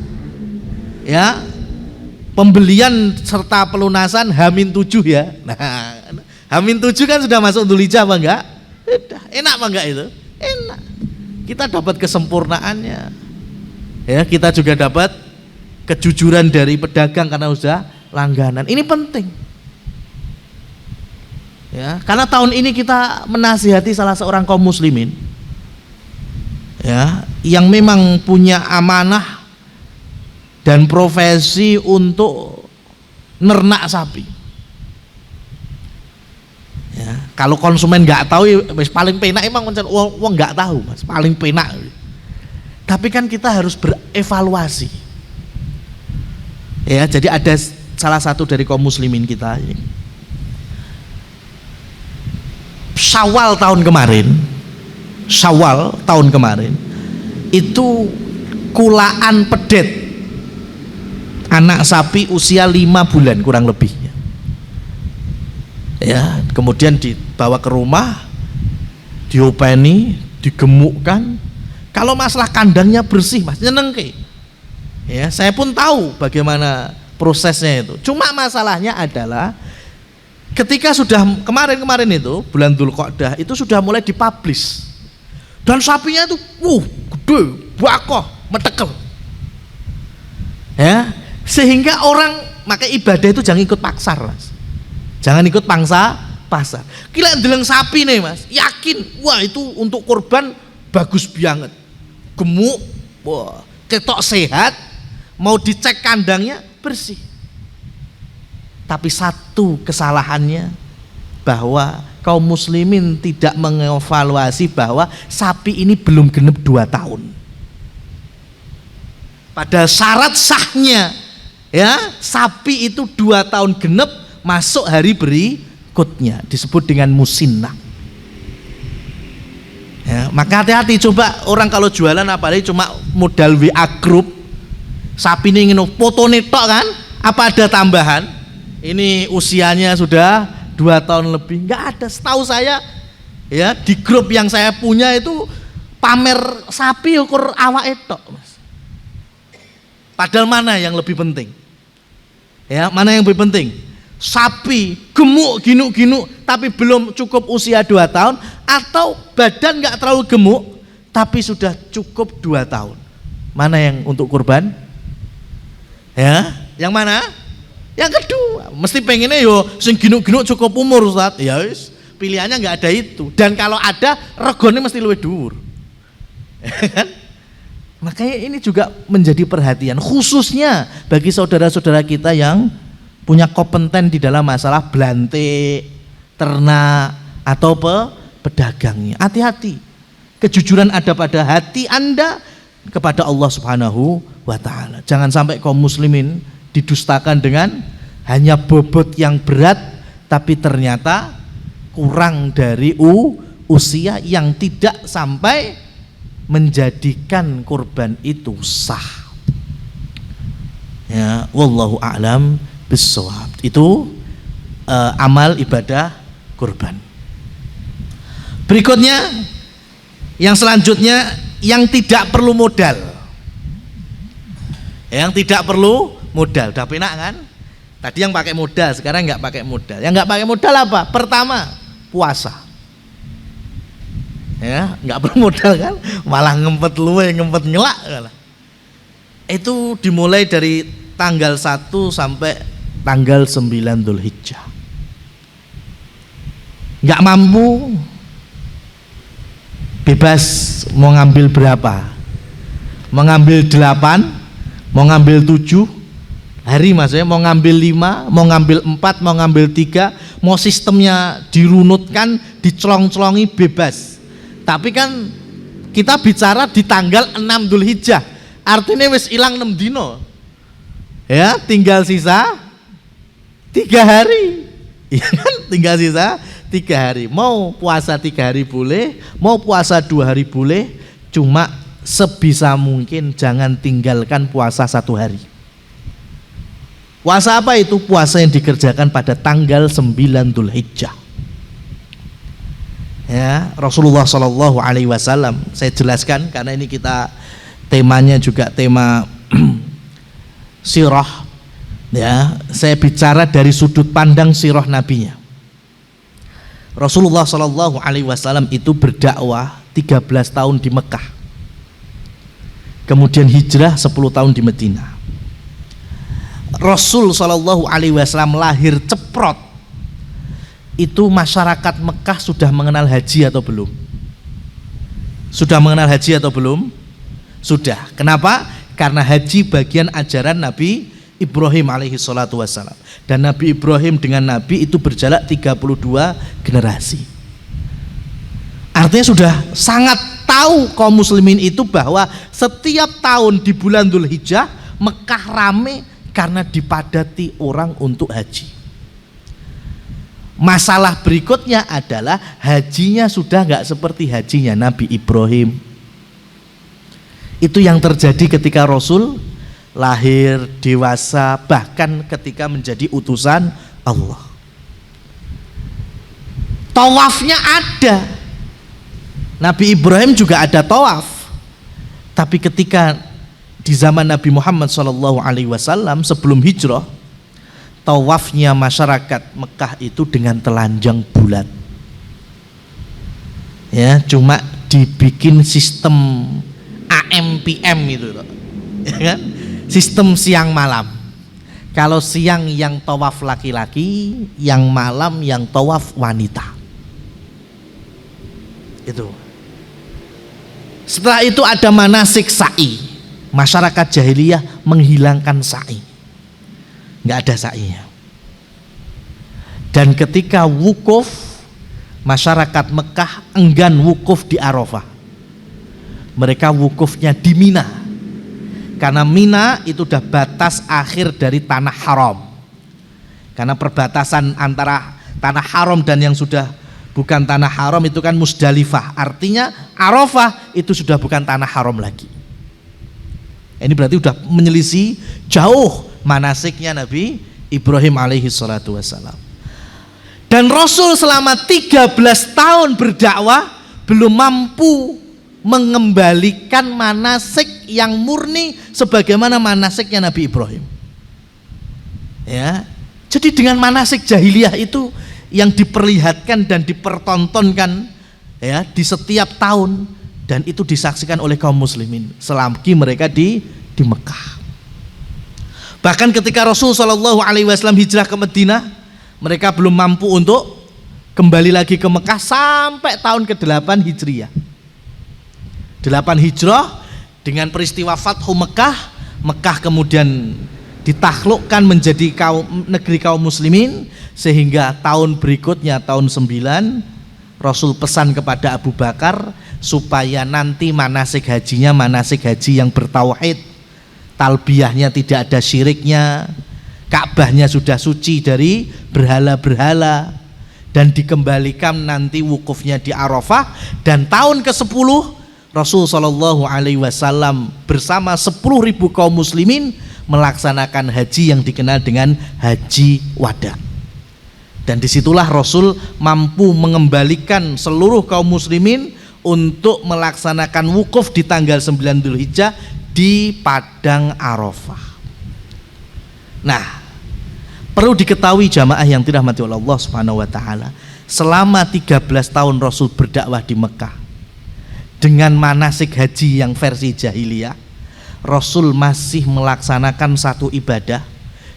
Speaker 2: ya. Pembelian serta pelunasan H-7 ya. Nah, H-7 kan sudah masuk Dzulhijjah apa enggak? Enak apa enggak itu? Enak. Kita dapat kesempurnaannya. Ya, kita juga dapat kejujuran dari pedagang karena sudah langganan. Ini penting. Ya, karena tahun ini kita menasihati salah seorang kaum muslimin, ya, yang memang punya amanah dan profesi untuk nernak sapi. Ya, kalau konsumen nggak tahu, paling penak emang uang nggak tahu, mas, paling penak. Tapi kan kita harus berevaluasi. Ya, jadi ada salah satu dari kaum muslimin kita, Syawal tahun kemarin itu kulaan pedet anak sapi usia 5 bulan kurang lebihnya, ya, kemudian dibawa ke rumah, diopeni, digemukkan. Kalau masalah kandangnya bersih, mas, nyenengke. Ya, saya pun tahu bagaimana prosesnya itu. Cuma masalahnya adalah ketika sudah kemarin itu bulan Dzulqa'dah itu sudah mulai dipublish dan sapinya itu gede, bakoh, metekel. Ya, sehingga orang, maka ibadah itu jangan ikut paksar, mas. Jangan ikut pangsa pasar. Kira ndeleng sapi nih, mas, yakin wah itu untuk kurban bagus banget, gemuk, wah ketok sehat, mau dicek kandangnya bersih. Tapi satu kesalahannya, bahwa kaum muslimin tidak mengevaluasi bahwa sapi ini belum genep 2 tahun. Pada syarat sahnya, ya, sapi itu 2 tahun genep masuk hari berikutnya, disebut dengan musinnah. Ya, maka hati-hati, coba orang kalau jualan apalagi cuma modal WA group, sapi ini ingin foto netok kan, apa ada tambahan? Ini usianya sudah 2 tahun lebih, nggak ada. Setahu saya, ya, di grup yang saya punya itu pamer sapi ukur awak etok, mas. Padahal mana yang lebih penting? Ya, mana yang lebih penting? Sapi gemuk ginuk-ginuk tapi belum cukup usia 2 tahun, atau badan nggak terlalu gemuk tapi sudah cukup 2 tahun? Mana yang untuk kurban? Ya, yang mana? Yang kedua, mesti pengennya yo sing ginuk-ginuk cukup umur, Ustaz. Ya wis, pilihannya nggak ada itu. Dan kalau ada, regone mesti luwih dhuwur. Makanya ini juga menjadi perhatian khususnya bagi saudara-saudara kita yang punya kompeten di dalam masalah belante, ternak atau pedagangnya. Hati-hati. Kejujuran ada pada hati Anda kepada Allah Subhanahu wa taala. Jangan sampai kaum muslimin didustakan dengan hanya bobot yang berat tapi ternyata kurang dari usia yang tidak sampai menjadikan kurban itu sah. Ya, wallahu a'lam bissawab. Itu amal ibadah kurban. Berikutnya yang selanjutnya yang tidak perlu modal. Yang tidak perlu modal. Udah penak kan? Tadi yang pakai modal, sekarang nggak pakai modal. Yang nggak pakai modal apa? Pertama, puasa. Ya, nggak perlu modal kan, malah ngempet luwe, ngempet ngelak. Itu dimulai dari tanggal 1 sampai tanggal 9 Dzulhijjah. Nggak mampu, bebas mau ngambil berapa, mau ngambil 8, mau ngambil 7 hari, maksudnya mau ngambil 5, mau ngambil 4, mau ngambil 3, mau sistemnya dirunutkan, dicelong-celongi, bebas. Tapi kan kita bicara di tanggal 6 Dzulhijjah, artinya wis hilang 6 dino. Ya, tinggal sisa 3 hari. Ya kan, tinggal sisa 3 hari. Mau puasa 3 hari boleh, mau puasa 2 hari boleh, cuma sebisa mungkin jangan tinggalkan puasa 1 hari. Puasa apa itu? Puasa yang dikerjakan pada tanggal 9 Dzulhijjah. Ya, Rasulullah Shallallahu Alaihi Wasallam, saya jelaskan karena ini kita temanya juga tema sirah. Ya, saya bicara dari sudut pandang sirah nabinya. Rasulullah Shallallahu Alaihi Wasallam itu berdakwah 13 tahun di Mekah, kemudian hijrah 10 tahun di Madinah. Rasul Shallallahu Alaihi Wasallam lahir ceprot. Itu masyarakat Mekah sudah mengenal haji atau belum? Sudah mengenal haji atau belum? Sudah. Kenapa? Karena haji bagian ajaran Nabi Ibrahim alaihi salatu wassalam. Dan Nabi Ibrahim dengan Nabi itu berjarak 32 generasi. Artinya sudah sangat tahu kaum muslimin itu bahwa setiap tahun di bulan Dzulhijjah Mekah rame karena dipadati orang untuk haji. Masalah berikutnya adalah hajinya sudah nggak seperti hajinya Nabi Ibrahim. Itu yang terjadi ketika Rasul lahir, dewasa, bahkan ketika menjadi utusan Allah. Tawafnya ada. Nabi Ibrahim juga ada tawaf. Tapi ketika di zaman Nabi Muhammad SAW sebelum hijrah, tawafnya masyarakat Mekah itu dengan telanjang bulat. Ya, cuma dibikin sistem AM PM itu loh. Ya kan? Sistem siang malam. Kalau siang yang tawaf laki-laki, yang malam yang tawaf wanita. Itu. Setelah itu ada manasik sa'i. Masyarakat jahiliyah menghilangkan sa'i. Nggak ada sa'inya. Dan ketika wukuf, masyarakat Mekah enggan wukuf di Arafah. Mereka wukufnya di Mina. Karena Mina itu udah batas akhir dari tanah haram. Karena perbatasan antara tanah haram dan yang sudah bukan tanah haram itu kan Musdalifah. Artinya Arafah itu sudah bukan tanah haram lagi. Ini berarti udah menyelisih jauh manasiknya Nabi Ibrahim alaihi salatu wassalam. Dan Rasul selama 13 tahun berdakwah belum mampu mengembalikan manasik yang murni sebagaimana manasiknya Nabi Ibrahim. Ya. Jadi dengan manasik jahiliyah itu yang diperlihatkan dan dipertontonkan ya di setiap tahun, dan itu disaksikan oleh kaum muslimin selagi mereka di Mekah. Bahkan ketika Rasul Shallallahu Alaihi Wasallam hijrah ke Madinah, mereka belum mampu untuk kembali lagi ke Mekah sampai tahun ke-8 Hijriyah. 8 Hijrah Dengan peristiwa Fathu Mekah, Mekah kemudian ditaklukkan menjadi negeri kaum muslimin, sehingga tahun berikutnya tahun 9 Rasul pesan kepada Abu Bakar supaya nanti manasik hajinya manasik haji yang bertauhid, talbiyahnya tidak ada syiriknya, Ka'bahnya sudah suci dari berhala-berhala, dan dikembalikan nanti wukufnya di Arafah. Dan tahun ke-10 Rasul Shallallahu Alaihi Wasallam bersama 10.000 kaum muslimin melaksanakan haji yang dikenal dengan haji wada. Dan disitulah Rasul mampu mengembalikan seluruh kaum muslimin untuk melaksanakan wukuf di tanggal 9 Dzulhijjah di Padang Arafah. Nah, perlu diketahui jamaah yang dirahmati oleh Allah Subhanahu wa taala, selama 13 tahun Rasul berdakwah di Mekah dengan manasik haji yang versi jahiliyah, Rasul masih melaksanakan satu ibadah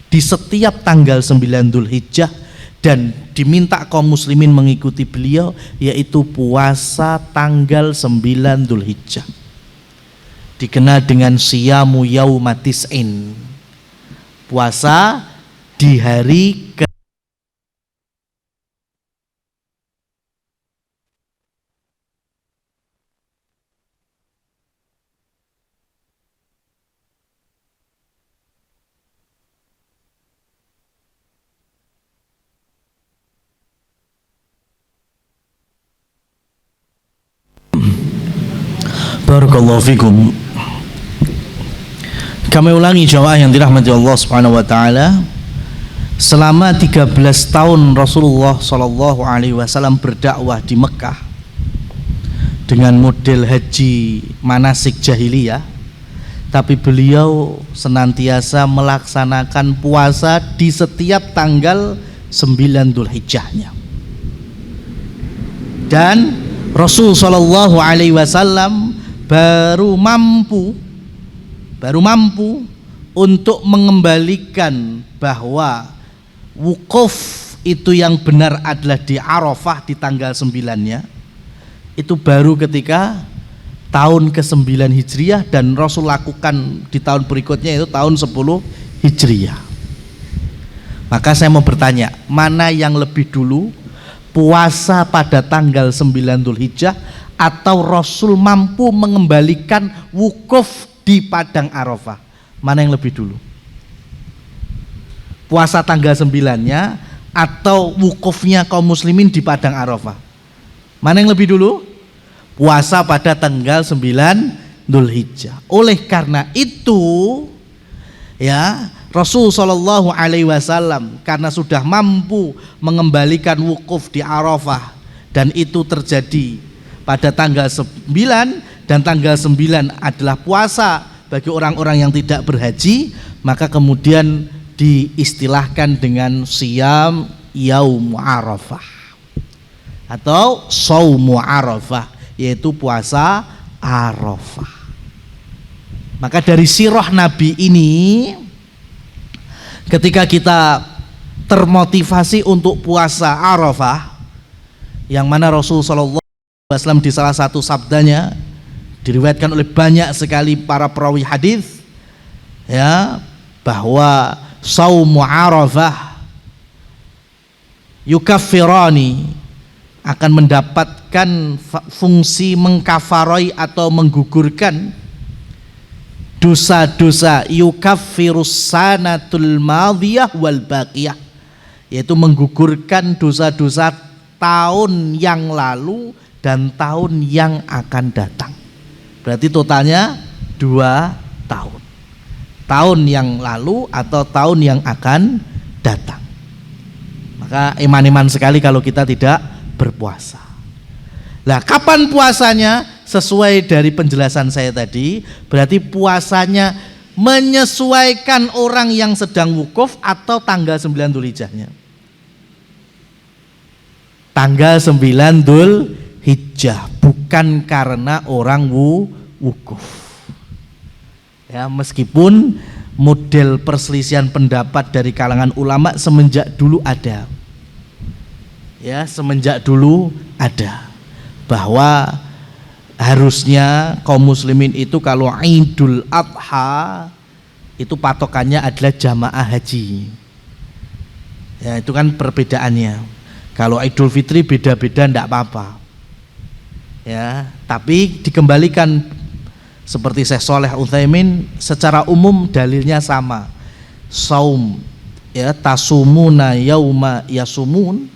Speaker 2: di setiap tanggal 9 Dzulhijjah dan diminta kaum muslimin mengikuti beliau, yaitu puasa tanggal 9 Dzulhijjah, dikenal dengan siyamu yaumatis'in, puasa di hari ke Barakallahu fikum. Kami ulangi jamaah yang dirahmati Allah Subhanahu wa taala, selama 13 tahun Rasulullah Shallallahu Alaihi Wasallam berdakwah di Mekah dengan model haji manasik jahiliyah, tapi beliau senantiasa melaksanakan puasa di setiap tanggal 9 Dzulhijjahnya. Dan Rasul Shallallahu Alaihi Wasallam baru mampu untuk mengembalikan bahwa wukuf itu yang benar adalah di Arafah di tanggal 9-nya, itu baru ketika tahun ke-9 Hijriah, dan Rasul lakukan di tahun berikutnya itu tahun 10 Hijriah. Maka saya mau bertanya, mana yang lebih dulu, puasa pada tanggal 9 Dzulhijjah atau Rasul mampu mengembalikan wukuf di Padang Arafah? Mana yang lebih dulu? Puasa tanggal 9-nya atau wukufnya kaum muslimin di Padang Arafah? Mana yang lebih dulu? Puasa pada tanggal 9 Dzulhijjah. Oleh karena itu, ya, Rasul Shallallahu Alaihi Wasallam karena sudah mampu mengembalikan wukuf di Arafah, dan itu terjadi pada tanggal 9, dan tanggal 9 adalah puasa bagi orang-orang yang tidak berhaji, maka kemudian diistilahkan dengan siyam yaum Arafah atau shaumu Arafah, yaitu puasa Arafah. Maka dari sirah Nabi ini, ketika kita termotivasi untuk puasa Arafah, yang mana Rasul Shallallahu Alaihi Wasallam di salah satu sabdanya diriwayatkan oleh banyak sekali para perawi hadis, ya, bahwa saumu Arafah yukaffirani, akan mendapatkan fungsi mengkafarai atau menggugurkan dosa-dosa, yukaffirus sanatul madiyah wal baqiyah, yaitu menggugurkan dosa-dosa tahun yang lalu dan tahun yang akan datang. Berarti totalnya 2 tahun, tahun yang lalu atau tahun yang akan datang. Maka iman-iman sekali kalau kita tidak berpuasa. Lah, kapan puasanya? Sesuai dari penjelasan saya tadi, berarti puasanya menyesuaikan orang yang sedang wukuf atau tanggal 9 Dzulhijjahnya. Tanggal 9 Dzulhijjah, bukan karena orang wukuf. Ya, meskipun model perselisihan pendapat dari kalangan ulama semenjak dulu ada. Ya, semenjak dulu ada, bahwa harusnya kaum muslimin itu kalau Idul Adha itu patokannya adalah jamaah haji. Ya, itu kan perbedaannya. Kalau Idul Fitri beda-beda enggak apa-apa. Ya, tapi dikembalikan seperti Syekh Shalih Utsaimin, secara umum dalilnya sama. Saum, ya, tasumuna yauma yasumun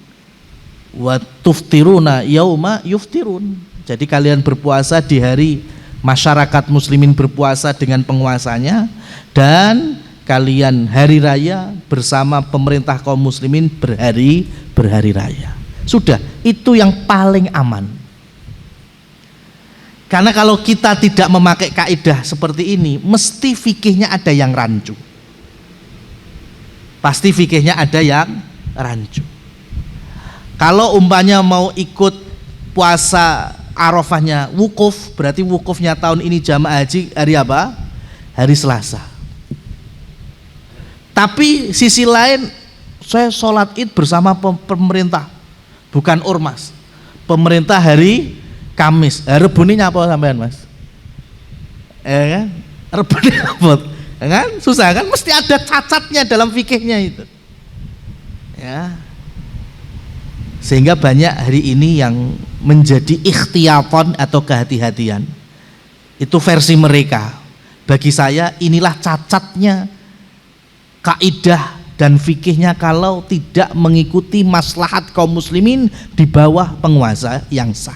Speaker 2: wa tuftiruna yauma yuftirun. Jadi kalian berpuasa di hari masyarakat muslimin berpuasa dengan penguasanya, dan kalian hari raya bersama pemerintah kaum muslimin berhari raya. Sudah, itu yang paling aman. Karena kalau kita tidak memakai kaidah seperti ini, mesti fikihnya ada yang rancu. Pasti fikihnya ada yang rancu. Kalau umpamanya mau ikut puasa Arafahnya wukuf, berarti wukufnya tahun ini jamaah haji hari apa? Hari Selasa. Tapi sisi lain, saya sholat id bersama pemerintah, bukan ormas. Pemerintah hari Kamis. Rebu ini nyapa sampean, Mas? Kan? Rebu ini apa? Kan? Susah kan? Mesti ada cacatnya dalam fikihnya itu. Ya. Sehingga banyak hari ini yang menjadi ikhtiyatan atau kehati-hatian. Itu versi mereka. Bagi saya inilah cacatnya kaidah dan fikihnya kalau tidak mengikuti maslahat kaum muslimin di bawah penguasa yang sah,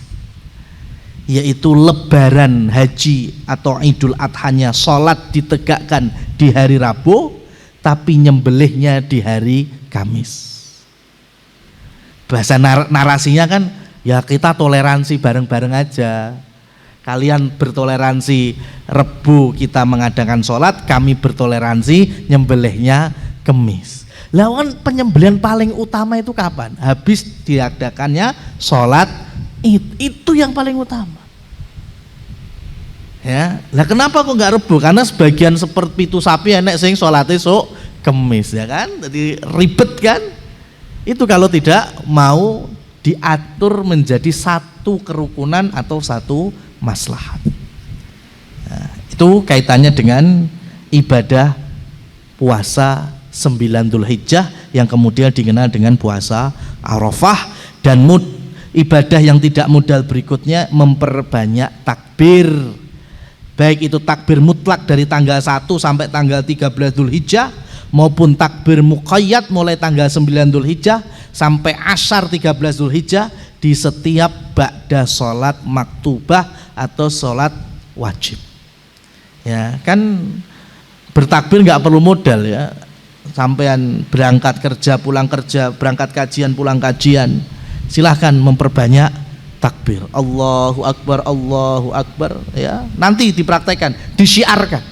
Speaker 2: yaitu lebaran haji atau Idul Adhanya sholat ditegakkan di hari Rabu tapi nyembelihnya di hari Kamis. Bahasa narasinya kan, ya kita toleransi bareng-bareng aja. Kalian bertoleransi Rebu kita mengadakan sholat, kami bertoleransi nyembelihnya Kemis. Lawan penyembelihan paling utama itu kapan? Habis diadakannya sholat itu yang paling utama. Ya, lah kenapa kok nggak Rebu? Karena sebagian seperti itu sapi enek sing sholat esok Kemis, ya kan? Jadi ribet kan? Itu kalau tidak mau diatur menjadi satu kerukunan atau satu maslahat. Nah, itu kaitannya dengan ibadah puasa 9 Dzulhijjah yang kemudian dikenal dengan puasa Arafah, dan ibadah yang tidak modal berikutnya memperbanyak takbir. Baik itu takbir mutlak dari tanggal 1 sampai tanggal 13 Dzulhijjah maupun takbir muqayyad mulai tanggal 9 Dzulhijjah sampai asyar 13 Dzulhijjah di setiap ba'da sholat maktubah atau sholat wajib. Ya kan, bertakbir nggak perlu modal ya. Sampean berangkat kerja pulang kerja, berangkat kajian pulang kajian, silahkan memperbanyak takbir. Allahu Akbar ya. Nanti dipraktekkan, disyiarkan.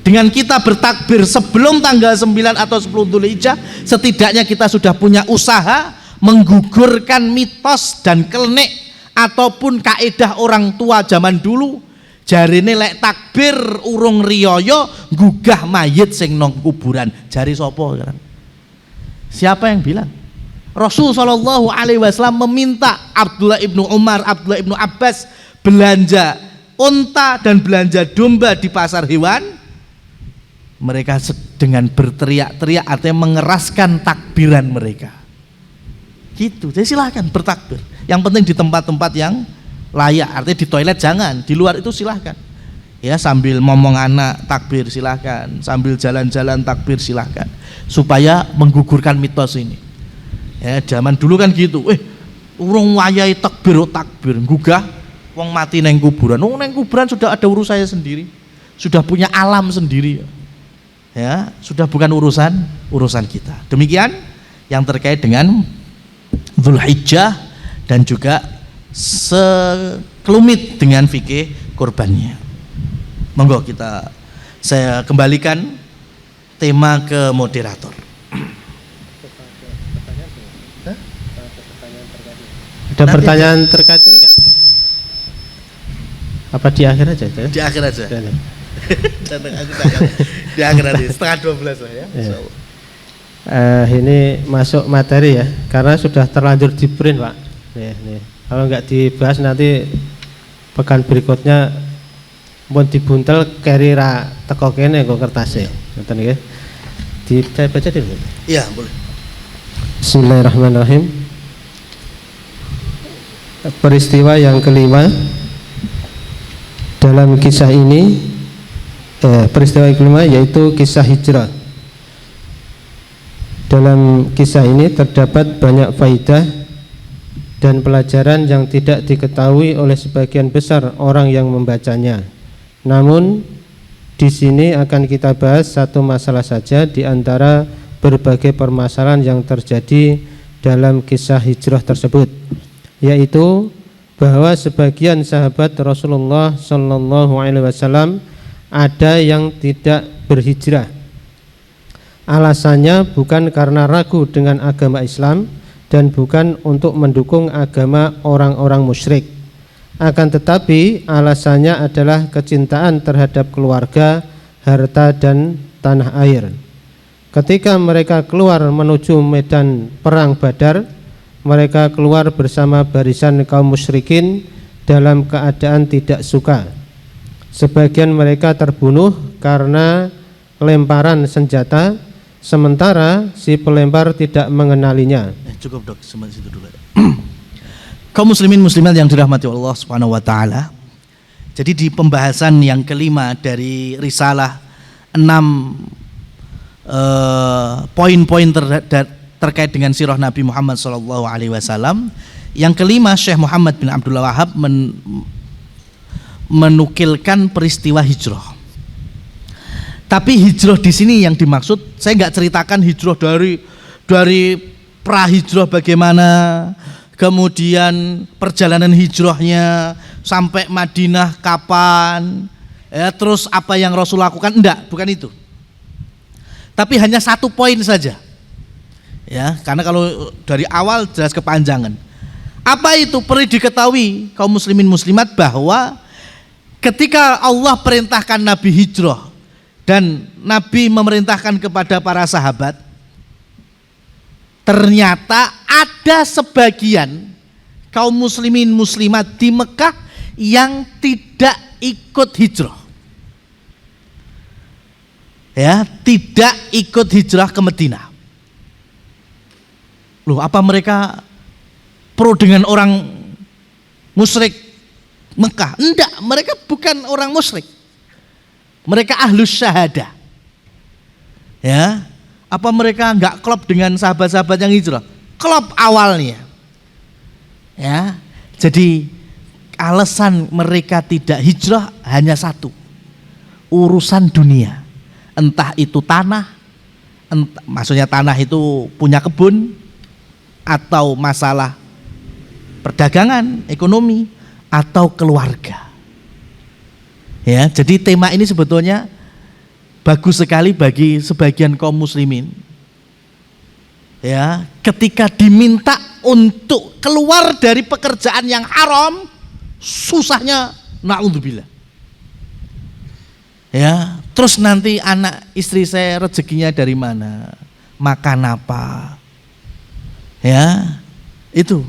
Speaker 2: Dengan kita bertakbir sebelum tanggal 9 atau 10 Dzulhijjah, setidaknya kita sudah punya usaha menggugurkan mitos dan klenik ataupun kaidah orang tua zaman dulu. Jarine lek takbir urung riyoyo gugah mayit sing nang kuburan. Jari sapa sekarang? Siapa yang bilang? Rasul sallallahu alaihi wasallam meminta Abdullah ibnu Umar, Abdullah ibnu Abbas belanja unta dan belanja domba di pasar hewan. Mereka dengan berteriak-teriak artinya mengeraskan takbiran mereka. Gitu. Jadi silahkan bertakbir. Yang penting di tempat-tempat yang layak, artinya di toilet jangan, di luar itu silahkan. Ya, sambil ngomong anak takbir silahkan, sambil jalan-jalan takbir silahkan, supaya menggugurkan mitos ini. Ya, zaman dulu kan gitu. Urung wayahe takbir gugah wong mati neng kuburan. Neng kuburan sudah ada urusannya sendiri, sudah punya alam sendiri. Ya, sudah bukan urusan kita. Demikian yang terkait dengan Dzulhijjah dan juga sekelumit dengan fikih kurbannya. Monggo saya kembalikan tema ke moderator.
Speaker 1: Ada pertanyaan terkait ini enggak? Apa di akhir aja?
Speaker 2: Di akhir aja. Di akhir nanti setengah 12 lah ya.
Speaker 1: Ini masuk materi ya, karena sudah terlanjur di print Pak. Nih. Kalau nggak dibahas nanti pekan berikutnya pun dibuntel keri ra teko kene kok kertase. Ngoten nggih. Dibaca dulu.
Speaker 2: Iya, boleh.
Speaker 1: Bismillahirrahmanirrahim. Peristiwa yang kelima dalam kisah ini, peristiwa yang kelima yaitu kisah hijrah. Dalam kisah ini terdapat banyak faidah dan pelajaran yang tidak diketahui oleh sebagian besar orang yang membacanya. Namun di sini akan kita bahas satu masalah saja di antara berbagai permasalahan yang terjadi dalam kisah hijrah tersebut, yaitu bahwa sebagian sahabat Rasulullah Shallallahu Alaihi Wasallam ada yang tidak berhijrah. Alasannya bukan karena ragu dengan agama Islam dan bukan untuk mendukung agama orang-orang musyrik. Akan tetapi alasannya adalah kecintaan terhadap keluarga, harta dan tanah air. Ketika mereka keluar menuju medan perang Badar, mereka keluar bersama barisan kaum musyrikin dalam keadaan tidak suka. Sebagian mereka terbunuh karena lemparan senjata, sementara si pelempar tidak mengenalinya.
Speaker 2: Cukup dok, sampai situ dulu. Kaum muslimin muslimat yang dirahmati Allah Subhanahu wa taala. Jadi di pembahasan yang kelima dari risalah 6 poin-poin terkait dengan sirah Nabi Muhammad sallallahu alaihi wasallam, yang kelima Syekh Muhammad bin Abdul Wahhab menukilkan peristiwa hijrah. Tapi hijrah di sini yang dimaksud, saya nggak ceritakan hijrah dari pra-hijrah bagaimana, kemudian perjalanan hijrahnya sampai Madinah kapan, ya, terus apa yang Rasul lakukan, enggak, bukan itu. Tapi hanya satu poin saja, ya, karena kalau dari awal jelas kepanjangan. Apa itu? Perlu diketahui kaum muslimin muslimat bahwa ketika Allah perintahkan Nabi hijrah dan Nabi memerintahkan kepada para sahabat, ternyata ada sebagian kaum muslimin muslimat di Mekah yang tidak ikut hijrah, ya, tidak ikut hijrah ke Madinah. Loh, apa mereka pro dengan orang musyrik Mekah? Enggak, mereka bukan orang musyrik, mereka ahlus syahadah, ya. Apa mereka enggak klop dengan sahabat-sahabat yang hijrah? Klop awalnya, ya. Jadi alasan mereka tidak hijrah hanya satu, urusan dunia. Entah itu tanah, maksudnya tanah itu punya kebun, atau masalah perdagangan, ekonomi, atau keluarga. Ya, jadi tema ini sebetulnya bagus sekali bagi sebagian kaum muslimin. Ya, ketika diminta untuk keluar dari pekerjaan yang haram, susahnya naudzubillah. Ya, terus nanti anak istri saya rezekinya dari mana? Makan apa? Ya, itu.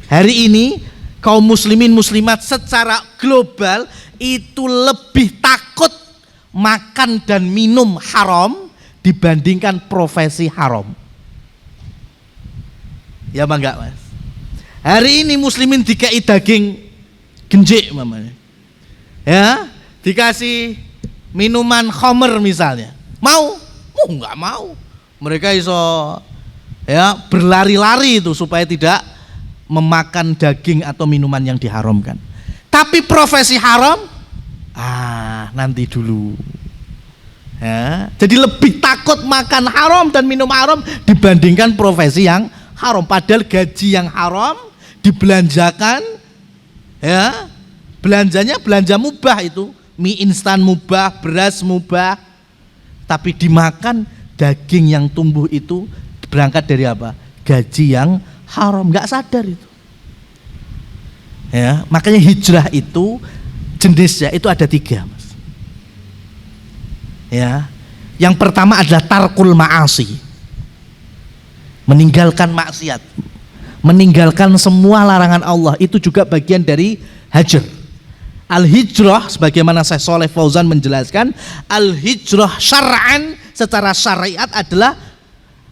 Speaker 2: Hari ini kaum muslimin muslimat secara global itu lebih takut makan dan minum haram dibandingkan profesi haram. Ya apa enggak, Mas? Hari ini muslimin dikei daging genjik mamanya, ya, dikasih minuman khamr misalnya, mau? Enggak mau. Mereka iso, ya, berlari-lari itu supaya tidak memakan daging atau minuman yang diharamkan. Tapi profesi haram, nanti dulu. Ya, jadi lebih takut makan haram dan minum haram dibandingkan profesi yang haram. Padahal gaji yang haram dibelanjakan, ya, belanjanya belanja mubah itu, mie instan mubah, beras mubah, tapi dimakan daging yang tumbuh itu berangkat dari apa? Gaji yang haram, nggak sadar itu. Ya, makanya hijrah itu jenisnya itu ada 3, Mas. Ya, yang pertama adalah tarkul ma'asi, meninggalkan maksiat, meninggalkan semua larangan Allah, itu juga bagian dari hajar. Al-hijrah sebagaimana Syekh Shalih Fauzan menjelaskan, al-hijrah syar'an secara syariat adalah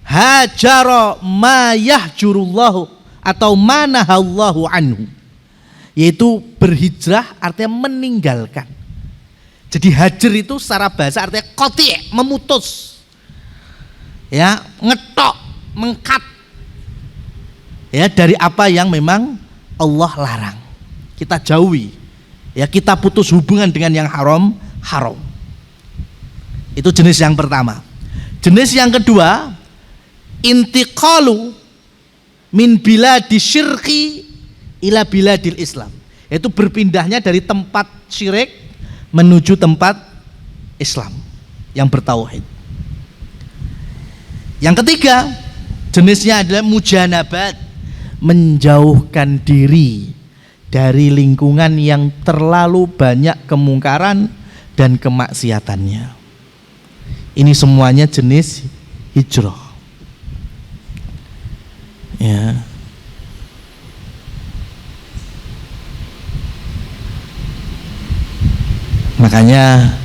Speaker 2: hajara ma yahjurullahu atau manahallahu anhu, yaitu berhijrah artinya meninggalkan. Jadi hajar itu secara bahasa artinya qati', memutus, ya, ngetok, mengkat, ya, dari apa yang memang Allah larang, kita jauhi, ya, kita putus hubungan dengan yang haram. Itu jenis yang pertama. Jenis yang kedua, intiqalu min biladi syirki ila biladil Islam, yaitu berpindahnya dari tempat syirik menuju tempat Islam yang bertauhid. Yang ketiga jenisnya adalah mujanabat, menjauhkan diri dari lingkungan yang terlalu banyak kemungkaran dan kemaksiatannya. Ini semuanya jenis hijrah, ya. Makanya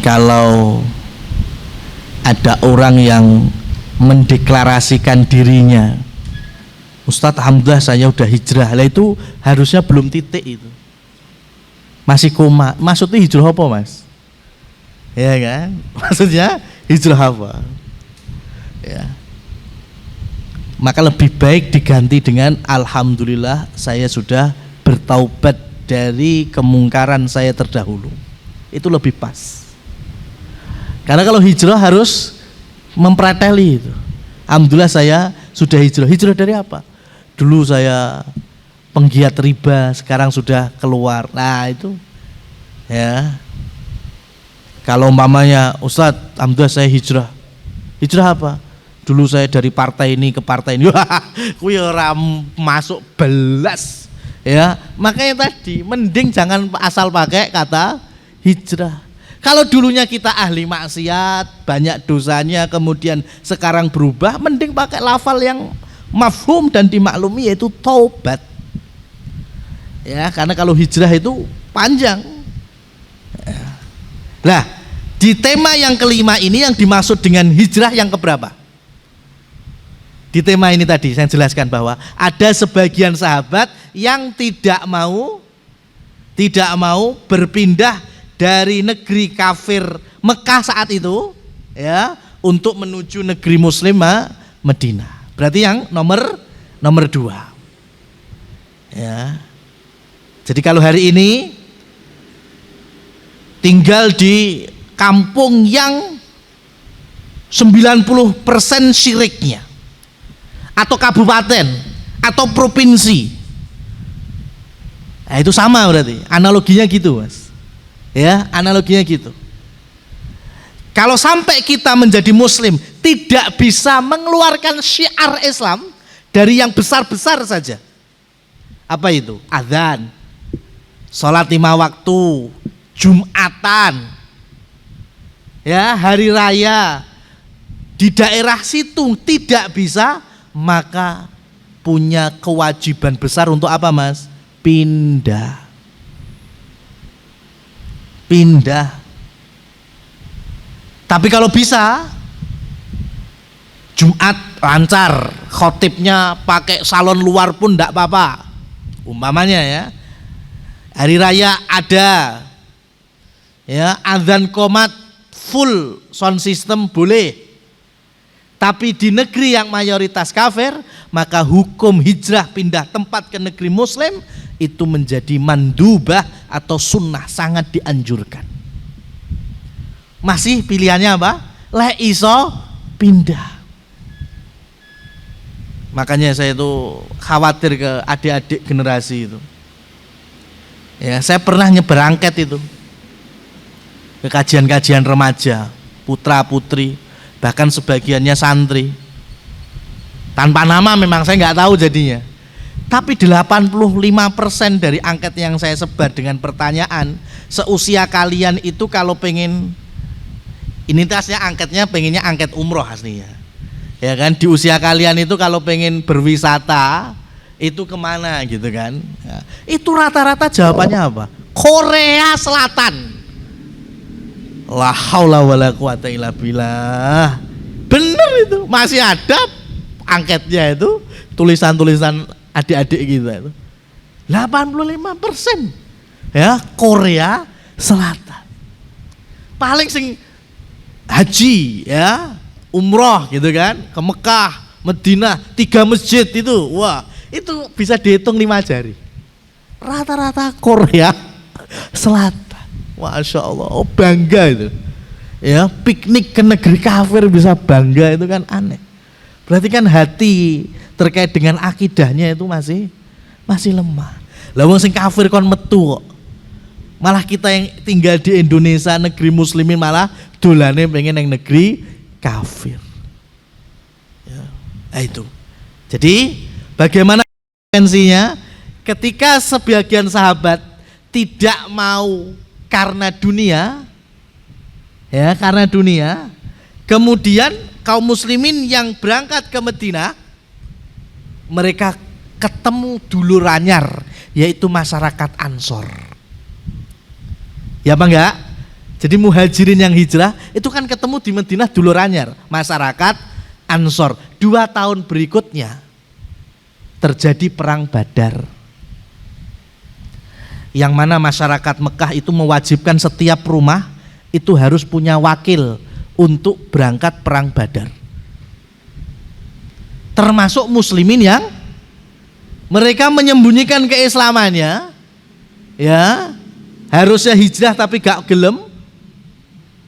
Speaker 2: kalau ada orang yang mendeklarasikan dirinya, Ustadz alhamdulillah saya udah hijrah, lah itu harusnya belum titik, itu masih koma. Maksudnya hijrah apa, Mas? Ya kan? Maksudnya hijrah apa? Ya. Maka lebih baik diganti dengan alhamdulillah saya sudah bertaubat dari kemungkaran saya terdahulu. Itu lebih pas. Karena kalau hijrah harus mempreteli itu. Alhamdulillah saya sudah hijrah. Hijrah dari apa? Dulu saya penggiat riba, sekarang sudah keluar. Nah itu, ya. Kalau umpamanya Ustadz, alhamdulillah saya hijrah. Hijrah apa? Dulu saya dari partai ini ke partai ini. Wah, kuwi ora masuk belas. Ya, makanya tadi mending jangan asal pakai kata hijrah. Kalau dulunya kita ahli maksiat, banyak dosanya, kemudian sekarang berubah, mending pakai lafal yang mafhum dan dimaklumi, yaitu taubat. Ya, karena kalau hijrah itu panjang. Nah, di tema yang kelima ini yang dimaksud dengan hijrah yang keberapa? Di tema ini tadi saya jelaskan bahwa ada sebagian sahabat yang tidak mau berpindah dari negeri kafir Mekah saat itu, ya, untuk menuju negeri muslimah Madinah. Berarti yang nomor 2. Ya. Jadi kalau hari ini tinggal di kampung yang 90% syiriknya, atau kabupaten atau provinsi, nah, itu sama berarti analoginya gitu, Mas. Ya, analoginya gitu. Kalau sampai kita menjadi muslim tidak bisa mengeluarkan syiar Islam dari yang besar-besar saja. Apa itu? Adzan, sholat 5 waktu, Jumatan, ya, hari raya di daerah situ tidak bisa, maka punya kewajiban besar untuk apa, Mas? Pindah. Tapi kalau bisa Jumat lancar, khotibnya pakai salon luar pun enggak apa-apa, umpamanya, ya. Hari raya ada, ya, adzan qomat full sound system boleh. Tapi di negeri yang mayoritas kafir, maka hukum hijrah pindah tempat ke negeri muslim itu menjadi mandubah atau sunnah, sangat dianjurkan. Masih pilihannya apa? Lek iso pindah. Makanya saya itu khawatir ke adik-adik generasi itu. Ya, saya pernah nyebar angket itu ke kajian-kajian remaja, putra putri, bahkan sebagiannya santri. Tanpa nama memang saya nggak tahu jadinya. Tapi 85% dari angket yang saya sebar dengan pertanyaan, seusia kalian itu kalau pengen, ini tasnya angketnya pengennya angket umroh aslinya, ya kan, di usia kalian itu kalau pengen berwisata itu kemana gitu kan, ya. Itu rata-rata jawabannya apa? Korea Selatan. La haula wala quwata illa billah. Bener itu, masih ada angketnya itu, tulisan-tulisan adik-adik kita itu. 85% ya Korea Selatan. Paling sing haji ya, umroh gitu kan, ke Mekah, Madinah, 3 masjid itu. Wah, itu bisa dihitung 5 jari. Rata-rata Korea Selatan. Masya Allah, oh bangga itu. Ya, piknik ke negeri kafir bisa bangga itu kan aneh. Berarti kan hati terkait dengan akidahnya itu masih lemah. Lah wong sing kafir kon metu kok. Malah kita yang tinggal di Indonesia negeri muslimin malah dolane pengen yang negeri kafir. Ya, itu. Jadi bagaimana konsekuensinya ketika sebagian sahabat tidak mau karena dunia, ya karena dunia, kemudian kaum muslimin yang berangkat ke Madinah, mereka ketemu dulur anyar, yaitu masyarakat Ansor. Ya apa enggak? Jadi muhajirin yang hijrah itu kan ketemu di Madinah dulur anyar, masyarakat Ansor. 2 tahun berikutnya terjadi perang Badar, yang mana masyarakat Mekah itu mewajibkan setiap rumah itu harus punya wakil untuk berangkat perang Badar, termasuk muslimin yang mereka menyembunyikan keislamannya, ya harusnya hijrah tapi gak gelem,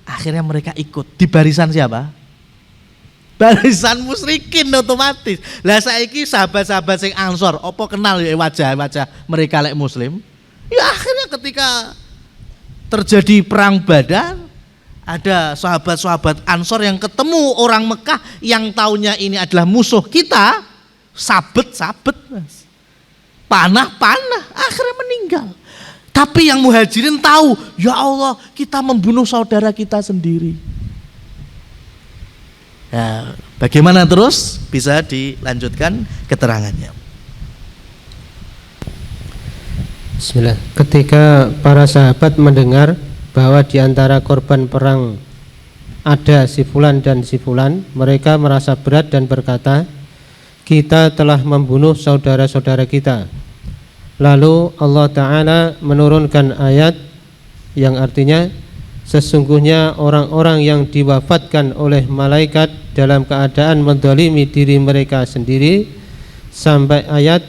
Speaker 2: akhirnya mereka ikut di barisan siapa? Barisan musyrikin otomatis. Lah saiki sahabat-sahabat sing Ansor, opo kenal ya wajah-wajah mereka lek muslim? Ya akhirnya ketika terjadi perang Badar, ada sahabat-sahabat Ansor yang ketemu orang Mekah yang taunya ini adalah musuh kita, sabet-sabet mas, panah-panah, akhirnya meninggal. Tapi yang muhajirin tahu, ya Allah kita membunuh saudara kita sendiri. Nah, bagaimana terus bisa dilanjutkan keterangannya?
Speaker 1: Bismillah. Ketika para sahabat mendengar bahwa di antara korban perang ada si fulan dan si fulan, mereka merasa berat dan berkata, kita telah membunuh saudara-saudara kita. Lalu Allah Ta'ala menurunkan ayat yang artinya, sesungguhnya orang-orang yang diwafatkan oleh malaikat dalam keadaan menzalimi diri mereka sendiri, sampai ayat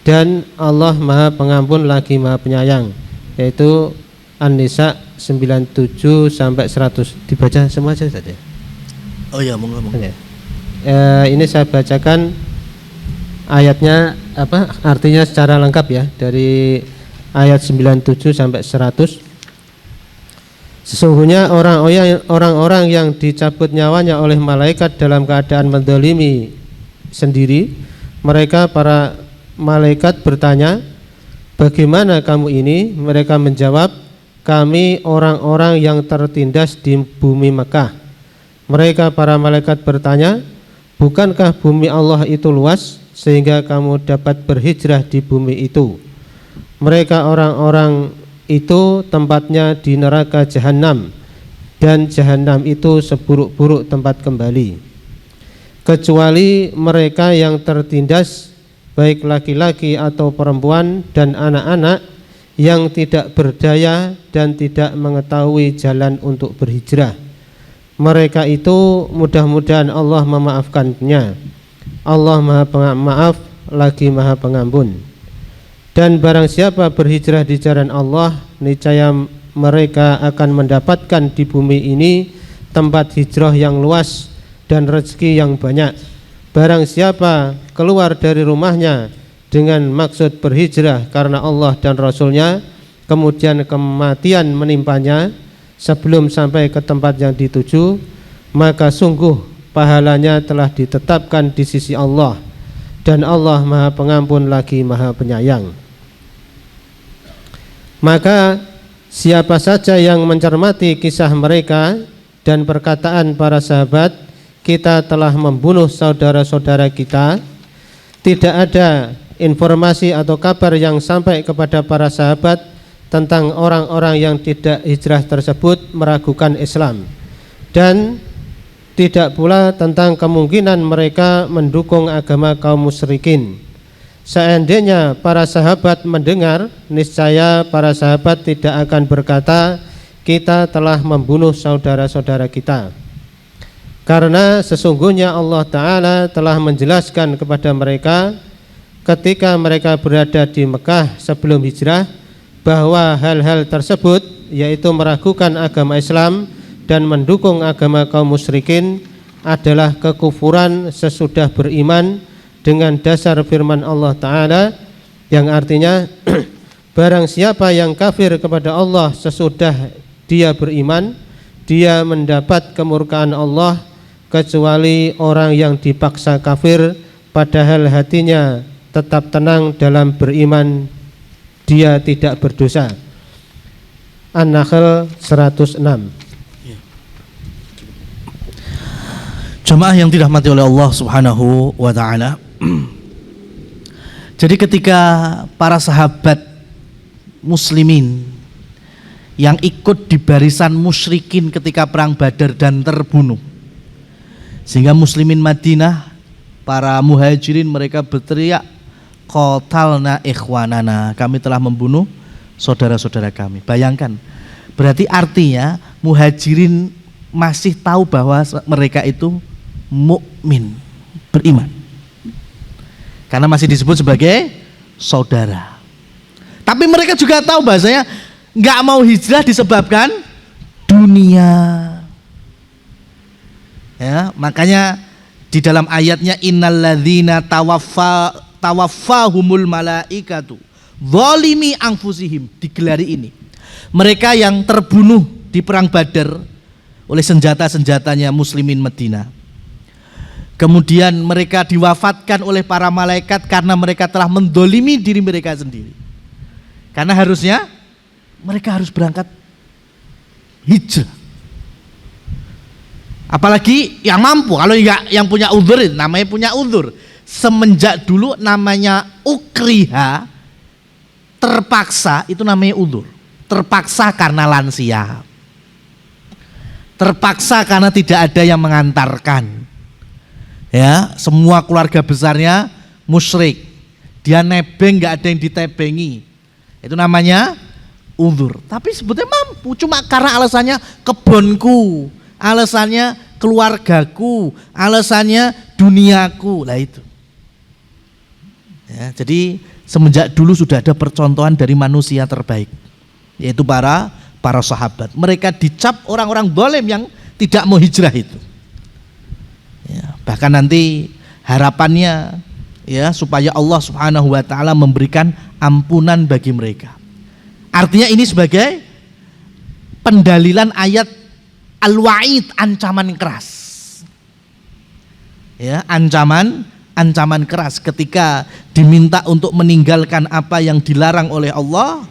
Speaker 1: dan Allah Maha Pengampun lagi Maha Penyayang, yaitu An-Nisa 97 sampai 100. Dibaca semua saja tadi.
Speaker 2: Oh ya, monggo.
Speaker 1: Ya. Ini saya bacakan ayatnya apa artinya secara lengkap ya, dari ayat 97 sampai 100. Sesungguhnya orang-orang yang dicabut nyawanya oleh malaikat dalam keadaan menzalimi sendiri, mereka para malaikat bertanya, bagaimana kamu ini? Mereka menjawab, kami orang-orang yang tertindas di bumi Mekah. Mereka para malaikat bertanya, bukankah bumi Allah itu luas sehingga kamu dapat berhijrah di bumi itu? Mereka orang-orang itu tempatnya di neraka Jahanam, dan Jahanam itu seburuk-buruk tempat kembali, kecuali mereka yang tertindas, baik laki-laki atau perempuan dan anak-anak yang tidak berdaya dan tidak mengetahui jalan untuk berhijrah. Mereka itu mudah-mudahan Allah memaafkannya. Allah Maha Pemaaf lagi Maha Pengampun. Dan barang siapa berhijrah di jalan Allah, niscaya mereka akan mendapatkan di bumi ini tempat hijrah yang luas dan rezeki yang banyak. Barang siapa keluar dari rumahnya dengan maksud berhijrah karena Allah dan Rasulnya, kemudian kematian menimpanya sebelum sampai ke tempat yang dituju, maka sungguh pahalanya telah ditetapkan di sisi Allah, dan Allah Maha Pengampun lagi Maha Penyayang. Maka siapa saja yang mencermati kisah mereka dan perkataan para sahabat, kita telah membunuh saudara-saudara kita, tidak ada informasi atau kabar yang sampai kepada para sahabat tentang orang-orang yang tidak hijrah tersebut meragukan Islam, dan tidak pula tentang kemungkinan mereka mendukung agama kaum musyrikin. Seandainya para sahabat mendengar, niscaya para sahabat tidak akan berkata, kita telah membunuh saudara-saudara kita. Karena sesungguhnya Allah Ta'ala telah menjelaskan kepada mereka ketika mereka berada di Mekah sebelum hijrah, bahwa hal-hal tersebut, yaitu meragukan agama Islam dan mendukung agama kaum musyrikin, adalah kekufuran sesudah beriman, dengan dasar firman Allah Ta'ala yang artinya barang siapa yang kafir kepada Allah sesudah dia beriman, dia mendapat kemurkaan Allah, kecuali orang yang dipaksa kafir padahal hatinya tetap tenang dalam beriman, dia tidak berdosa. An-Nahl 106.
Speaker 2: Jemaah yang dirahmati oleh Allah Subhanahu wa Ta'ala, jadi ketika para sahabat muslimin yang ikut di barisan musyrikin ketika perang Badar dan terbunuh, sehingga muslimin Madinah, para muhajirin, mereka berteriak, qatalna ikhwanana, kami telah membunuh saudara-saudara kami. Bayangkan, berarti artinya muhajirin masih tahu bahwa mereka itu mukmin, beriman, karena masih disebut sebagai saudara. Tapi mereka juga tahu bahasanya nggak mau hijrah disebabkan dunia. Ya, makanya di dalam ayatnya innalladzina tawaffahumul malaikatu zalimi anfusihim, digelari ini. Mereka yang terbunuh di perang Badar oleh senjata-senjatanya muslimin Madinah. Kemudian mereka diwafatkan oleh para malaikat karena mereka telah mendolimi diri mereka sendiri. Karena harusnya mereka harus berangkat hijrah. Apalagi yang mampu, kalau yang punya uzur, namanya punya uzur. Semenjak dulu namanya ukriha, terpaksa, itu namanya uzur. Terpaksa karena lansia, terpaksa karena tidak ada yang mengantarkan. Ya, semua keluarga besarnya musyrik, dia nebeng, nggak ada yang ditebengi, itu namanya uzur. Tapi sebetulnya mampu, cuma karena alasannya kebonku, alasannya keluargaku, alasannya duniaku, lah itu. Ya, jadi semenjak dulu sudah ada percontohan dari manusia terbaik, yaitu para sahabat. Mereka dicap orang-orang zalim yang tidak mau hijrah itu. Ya, bahkan nanti harapannya ya supaya Allah Subhanahu wa Ta'ala memberikan ampunan bagi mereka. Artinya ini sebagai pendalilan ayat al-wa'id, ancaman keras. Ya, ancaman keras ketika diminta untuk meninggalkan apa yang dilarang oleh Allah,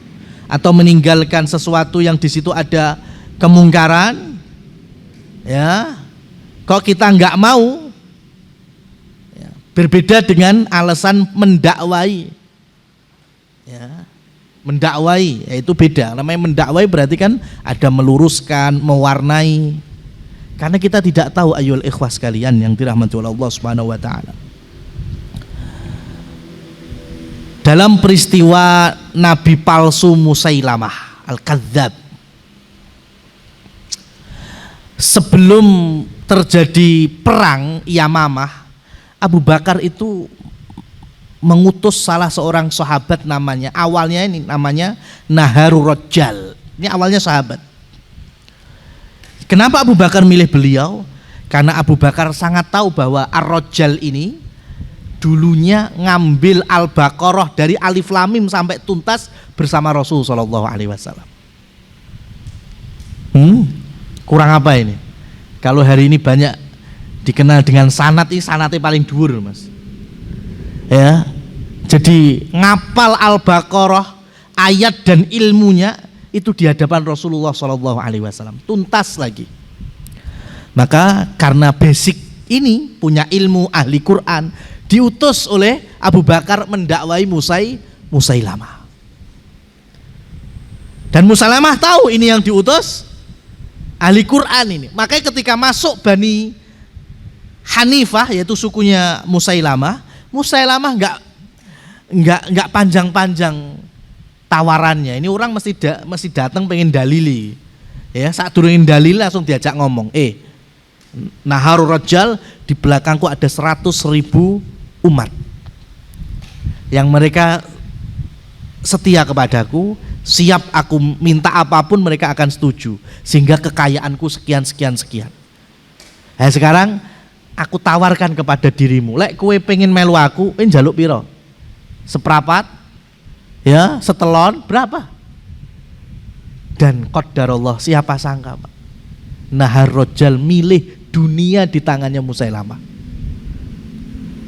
Speaker 2: atau meninggalkan sesuatu yang di situ ada kemungkaran. Ya, kok kita nggak mau, ya, berbeda dengan alasan mendakwai. Ya, mendakwai yaitu beda. Namanya mendakwai berarti kan ada meluruskan, mewarnai. Karena kita tidak tahu, ayyuhal ikhwas sekalian yang dirahmati oleh Allah Subhanahu wa Ta'ala. Dalam peristiwa Nabi palsu Musailamah Al-Kadzdzab, sebelum terjadi perang Yamamah, Abu Bakar itu mengutus salah seorang sahabat namanya, awalnya ini namanya Naharur Rajjal. Ini awalnya sahabat. Kenapa Abu Bakar milih beliau? Karena Abu Bakar sangat tahu bahwa Ar-Rajjal ini dulunya ngambil Al-Baqarah dari Alif Lam Mim sampai tuntas bersama Rasul sallallahu alaihi wasallam. Kurang apa ini? Kalau hari ini banyak dikenal dengan sanad, ini sanadnya paling dhuwur, Mas. Ya. Jadi ngapal Al-Baqarah, ayat dan ilmunya itu di hadapan Rasulullah sallallahu alaihi wasallam, tuntas lagi. Maka karena basic ini, punya ilmu ahli Quran, diutus oleh Abu Bakar mendakwai Musailamah. Dan Musailamah tahu ini yang diutus ahli Quran ini. Makanya ketika masuk Bani Hanifah, yaitu sukunya Musailamah nggak panjang-panjang tawarannya. Ini orang mesti datang pengen dalili. Ya, saat turunin dalil langsung diajak ngomong. Naharur Rajal, di belakangku ada 100.000 umat yang mereka setia kepadaku, siap aku minta apapun mereka akan setuju, sehingga kekayaanku sekian. Nah, sekarang aku tawarkan kepada dirimu, lek kowe pengen melu aku, njaluk piro? Seprapat? Ya, setelon berapa? Dan qadarullah, siapa sangka, Pak, Nahar Rajal milih dunia di tangannya Musailamah.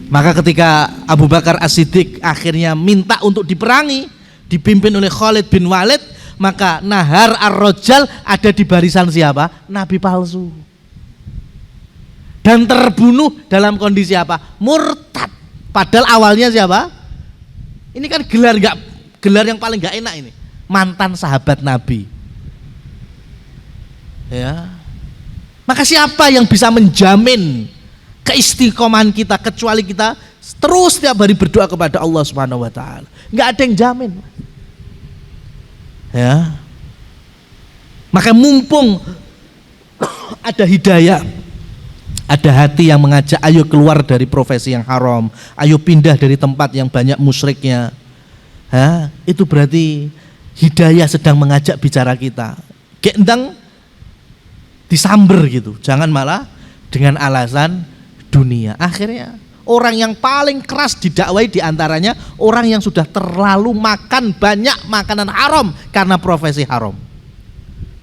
Speaker 2: Maka ketika Abu Bakar As-Siddiq akhirnya minta untuk diperangi, dipimpin oleh Khalid bin Walid, maka Nahar Ar-Rajal ada di barisan siapa? Nabi palsu. Dan terbunuh dalam kondisi apa? Murtad. Padahal awalnya siapa? Ini kan gelar yang paling gak enak ini. Mantan sahabat Nabi. Ya. Maka siapa yang bisa menjamin keistiqomahan kita kecuali kita terus setiap hari berdoa kepada Allah Subhanahu wa taala. Enggak ada yang jamin. Ya. Maka mumpung ada hidayah, ada hati yang mengajak, ayo keluar dari profesi yang haram, ayo pindah dari tempat yang banyak musyriknya. Itu berarti hidayah sedang mengajak bicara kita. Gendang disamber gitu, jangan malah dengan alasan dunia. Akhirnya orang yang paling keras didakwai diantaranya orang yang sudah terlalu makan banyak makanan haram karena profesi haram.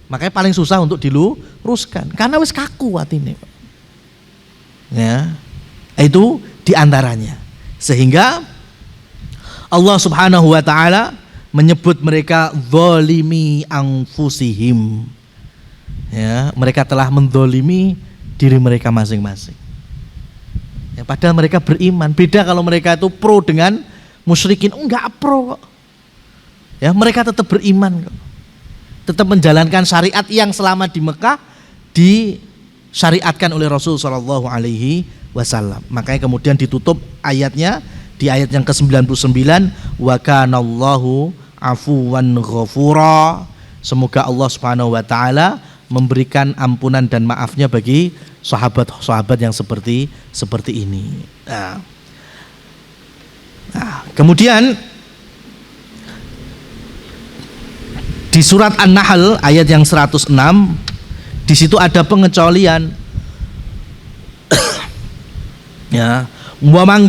Speaker 2: Makanya paling susah untuk diluruskan karena wis kaku atine. Ya, itu diantaranya. Sehingga Allah Subhanahu wa taala menyebut mereka zalimi anfusihim. Ya, mereka telah menzalimi diri mereka masing-masing. Ya, padahal mereka beriman. Beda kalau mereka itu pro dengan musyrikin, enggak pro kok. Ya, mereka tetap beriman kok. Tetap menjalankan syariat yang selama di Mekah disyariatkan oleh Rasul sallallahu alaihi wasallam. Makanya kemudian ditutup ayatnya di ayat yang ke-99, wa kanallahu afuwan ghafura. Semoga Allah Subhanahu wa taala memberikan ampunan dan maafnya bagi sahabat-sahabat yang seperti ini. Nah, kemudian di surat An-Nahl ayat yang 106, di situ ada pengecualian. Ya, wa man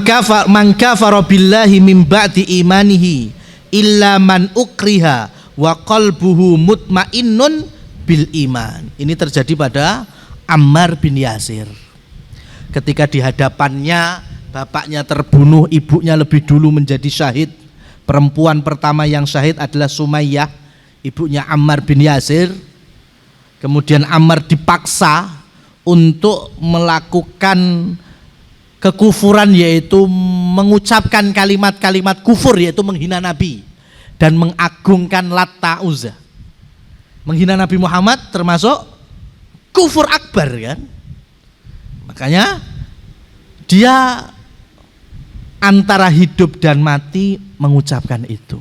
Speaker 2: kafara billahi min ba'di imanihi illa man ukriha wa qalbuhu mutmainnun bil iman. Ini terjadi pada Ammar bin Yasir. Ketika di hadapannya bapaknya terbunuh, ibunya lebih dulu menjadi syahid. Perempuan pertama yang syahid adalah Sumayyah, ibunya Ammar bin Yasir. Kemudian Ammar dipaksa untuk melakukan kekufuran, yaitu mengucapkan kalimat-kalimat kufur, yaitu menghina Nabi dan mengagungkan Lat Uzza. Menghina Nabi Muhammad termasuk kufur akbar kan. Makanya dia antara hidup dan mati mengucapkan itu.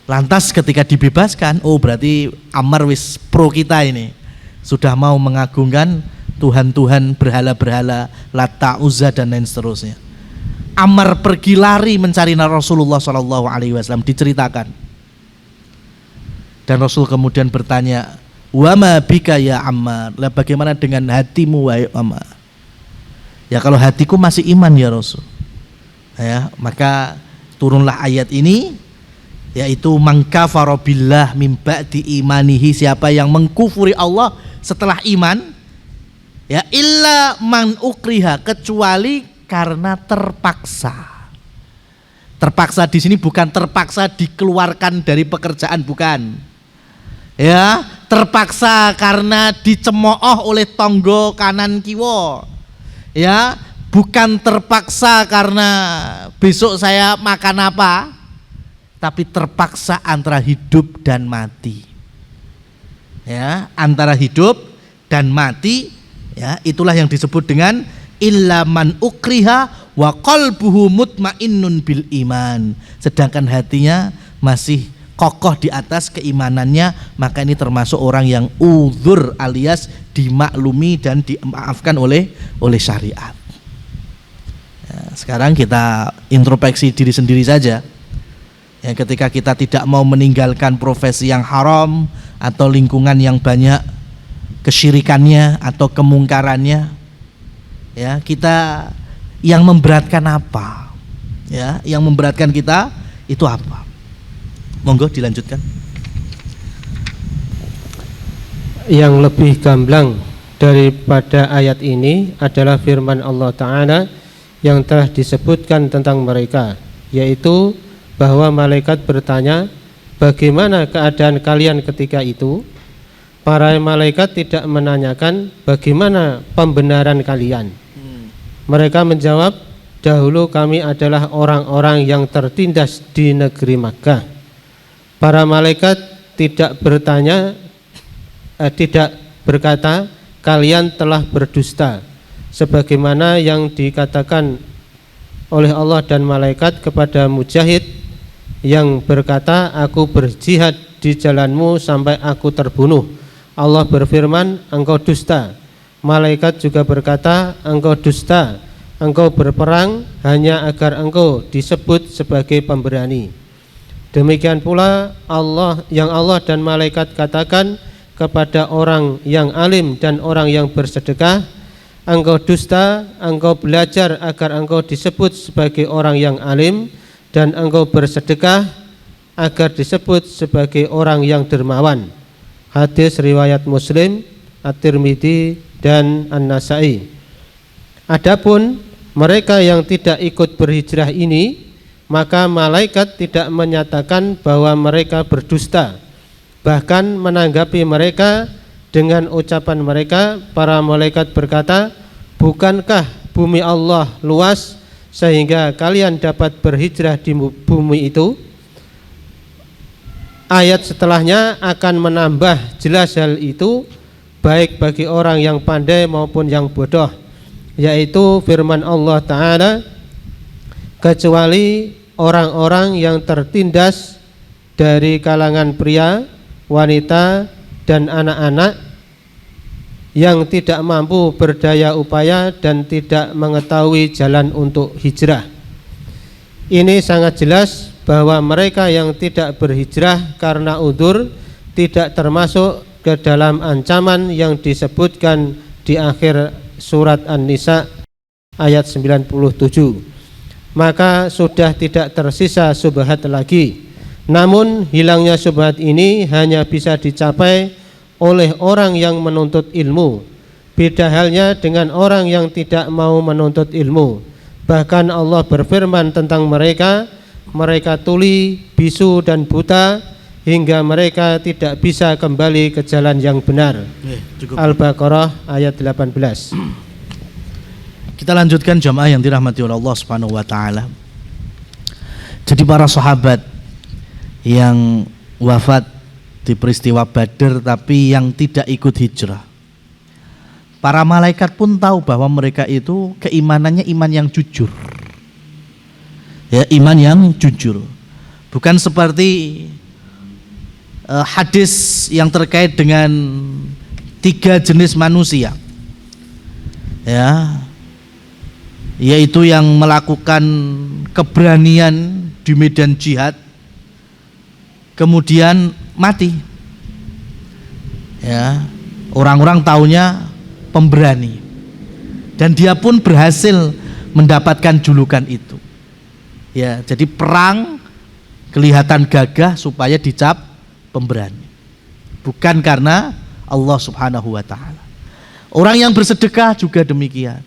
Speaker 2: Lantas ketika dibebaskan, oh berarti Ammar wis pro kita ini, sudah mau mengagungkan Tuhan-Tuhan berhala-berhala Lat Uzza dan lain seterusnya. Ammar pergi lari mencari Rasulullah SAW, diceritakan. Dan Rasul kemudian bertanya, wa ma bika ya Ammar, lah bagaimana dengan hatimu wahai Ammar? Ya kalau hatiku masih iman ya Rasul. Ya, maka turunlah ayat ini, yaitu man kafara billah min ba'di imanihi, siapa yang mengkufuri Allah setelah iman, ya illa man ukriha, kecuali karena terpaksa. Terpaksa di sini bukan terpaksa dikeluarkan dari pekerjaan, bukan. Ya, terpaksa karena dicemooh oleh tonggo kanan kiwa. Ya, bukan terpaksa karena besok saya makan apa. tapi terpaksa antara hidup dan mati. Ya, antara hidup dan mati, ya, itulah yang disebut dengan illa man ukriha wa qalbuhu mutmainnun bil iman. Sedangkan hatinya masih kokoh di atas keimanannya, maka ini termasuk orang yang uzur alias dimaklumi dan dimaafkan oleh syariat. Ya, sekarang kita introspeksi diri sendiri saja. Ya, ketika kita tidak mau meninggalkan profesi yang haram atau lingkungan yang banyak kesyirikannya atau kemungkarannya, ya, kita yang memberatkan apa? Ya, yang memberatkan kita itu apa? Monggo dilanjutkan.
Speaker 1: Yang lebih gamblang daripada ayat ini adalah firman Allah Ta'ala yang telah disebutkan tentang mereka, yaitu bahwa malaikat bertanya, bagaimana keadaan kalian ketika itu? Para malaikat tidak menanyakan bagaimana pembenaran kalian. Mereka menjawab, dahulu kami adalah orang-orang yang tertindas di negeri Makkah. Para malaikat tidak berkata, kalian telah berdusta, sebagaimana yang dikatakan oleh Allah dan malaikat kepada Mujahid yang berkata, aku berjihad di jalanmu sampai aku terbunuh. Allah berfirman, engkau dusta. Malaikat juga berkata, engkau dusta, engkau berperang hanya agar engkau disebut sebagai pemberani. Demikian pula Allah dan malaikat katakan kepada orang yang alim dan orang yang bersedekah, engkau dusta, engkau belajar agar engkau disebut sebagai orang yang alim, dan engkau bersedekah agar disebut sebagai orang yang dermawan. Hadis riwayat Muslim, At-Tirmidzi dan An-Nasai. Adapun mereka yang tidak ikut berhijrah ini, maka malaikat tidak menyatakan bahwa mereka berdusta. Bahkan menanggapi mereka dengan ucapan mereka, para malaikat berkata, bukankah bumi Allah luas sehingga kalian dapat berhijrah di bumi itu? Ayat setelahnya akan menambah jelas hal itu, baik bagi orang yang pandai maupun yang bodoh, yaitu firman Allah Ta'ala, kecuali orang-orang yang tertindas dari kalangan pria, wanita, dan anak-anak yang tidak mampu berdaya upaya dan tidak mengetahui jalan untuk hijrah. Ini sangat jelas bahwa mereka yang tidak berhijrah karena udzur tidak termasuk ke dalam ancaman yang disebutkan di akhir surat An-Nisa ayat 97. Maka sudah tidak tersisa syubhat lagi. Namun hilangnya syubhat ini hanya bisa dicapai oleh orang yang menuntut ilmu. Beda halnya dengan orang yang tidak mau menuntut ilmu. Bahkan Allah berfirman tentang mereka, mereka tuli, bisu dan buta hingga mereka tidak bisa kembali ke jalan yang benar. Al-Baqarah ayat 18.
Speaker 2: Kita lanjutkan jamaah yang dirahmati oleh Allah Subhanahu wa taala. Jadi para sahabat yang wafat di peristiwa Badar tapi yang tidak ikut hijrah, para malaikat pun tahu bahwa mereka itu keimanannya iman yang jujur. Ya, iman yang jujur. Bukan seperti hadis yang terkait dengan 3 jenis manusia. Ya, yaitu yang melakukan keberanian di medan jihad kemudian mati. Ya, orang-orang taunya pemberani dan dia pun berhasil mendapatkan julukan itu. Ya, jadi perang kelihatan gagah supaya dicap pemberani, bukan karena Allah Subhanahu wa taala. Orang yang bersedekah juga demikian,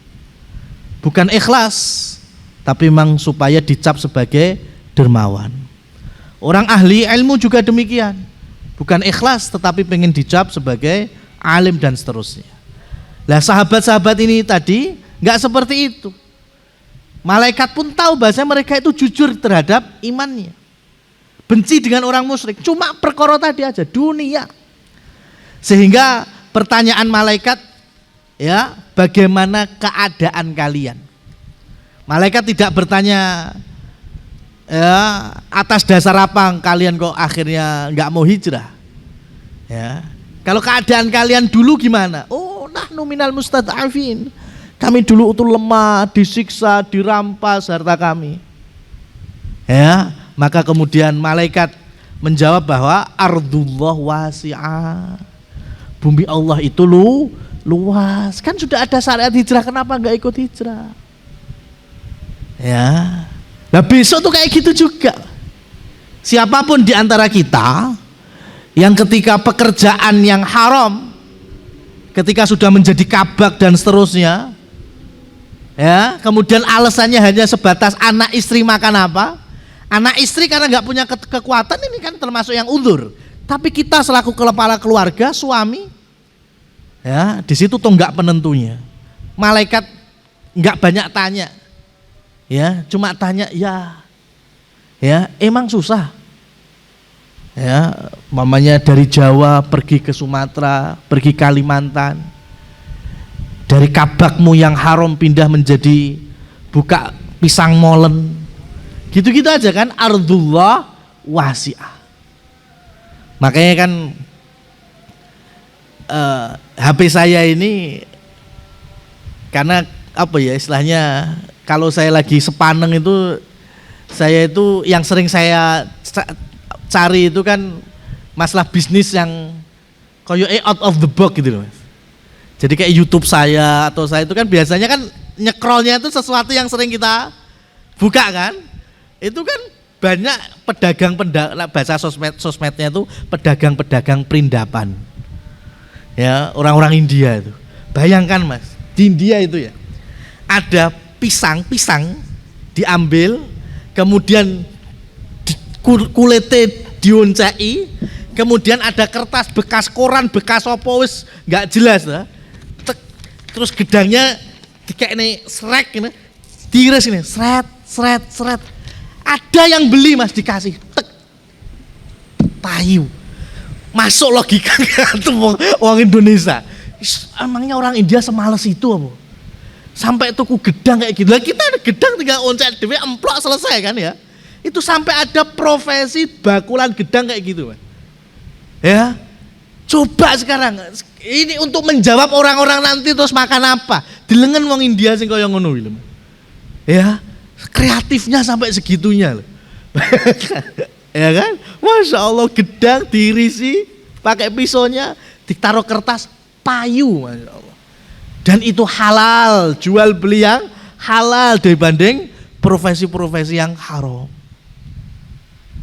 Speaker 2: bukan ikhlas tapi memang supaya dicap sebagai dermawan. Orang ahli ilmu juga demikian, bukan ikhlas tetapi pengen dicap sebagai alim dan seterusnya. Lah sahabat-sahabat ini tadi nggak seperti itu. Malaikat pun tahu bahasa mereka itu jujur terhadap imannya. benci dengan orang musyrik, cuma perkara tadi aja, dunia. Sehingga pertanyaan malaikat, ya, bagaimana keadaan kalian? Malaikat tidak bertanya, ya, atas dasar apa kalian kok akhirnya nggak mau hijrah? Ya, kalau keadaan kalian dulu gimana? Oh, nahnu minal mustad'afin. Kami dulu itu lemah, disiksa, dirampas harta kami. Ya, maka kemudian malaikat menjawab bahwa ardullah wasi'ah. Bumi Allah itu luas. Kan sudah ada syariat hijrah, kenapa nggak ikut hijrah? Ya. Nah besok tuh kayak gitu juga. Siapapun di antara kita yang ketika pekerjaan yang haram, ketika sudah menjadi kabak dan seterusnya, ya, kemudian alasannya hanya sebatas anak istri makan apa? Anak istri karena nggak punya kekuatan, ini kan termasuk yang uzur. Tapi kita selaku kepala keluarga, suami, ya, di situ tonggak penentunya. Malaikat nggak banyak tanya, ya, cuma tanya, ya, emang susah, ya, mamanya dari Jawa pergi ke Sumatera, pergi Kalimantan, dari kabakmu yang haram pindah menjadi buka pisang molen, gitu-gitu aja kan, ardullah wasi'ah. Makanya kan HP saya ini karena apa ya istilahnya, kalau saya lagi sepaneng itu, saya itu yang sering saya cari itu kan masalah bisnis yang koyo out of the box gitu loh Mas. Jadi kayak YouTube saya atau saya itu kan biasanya kan nyekrolnya itu sesuatu yang sering kita buka kan, itu kan banyak pedagang bahasa sosmednya itu pedagang perindapan, ya, orang-orang India itu. Bayangkan Mas, di India itu ya ada pisang diambil, kemudian kulitnya dioncai, kemudian ada kertas bekas koran bekas opo wis nggak jelas lah, terus gedangnya kayak ini srek ini, tiris ini seret. Ada yang beli Mas, dikasih tek, payu, masuk logika itu orang Indonesia. Emangnya orang India semales itu apa? Sampai tuku gedang kayak gitu. Lah kita ada gedang tinggal oncet dhewe emplok selesai kan ya. Itu sampai ada profesi bakulan gedang kayak gitu Mas. Ya. Coba sekarang ini untuk menjawab orang-orang nanti terus makan apa? Dilengen wong India sing kaya ngono iki lho. Ya. Kreatifnya sampai segitunya loh. Ya kan? Masya Allah, gedang diirisi pakai pisaunya, ditaruh kertas payu, Masya Allah. Dan itu halal, jual beli yang halal dibanding profesi-profesi yang haram.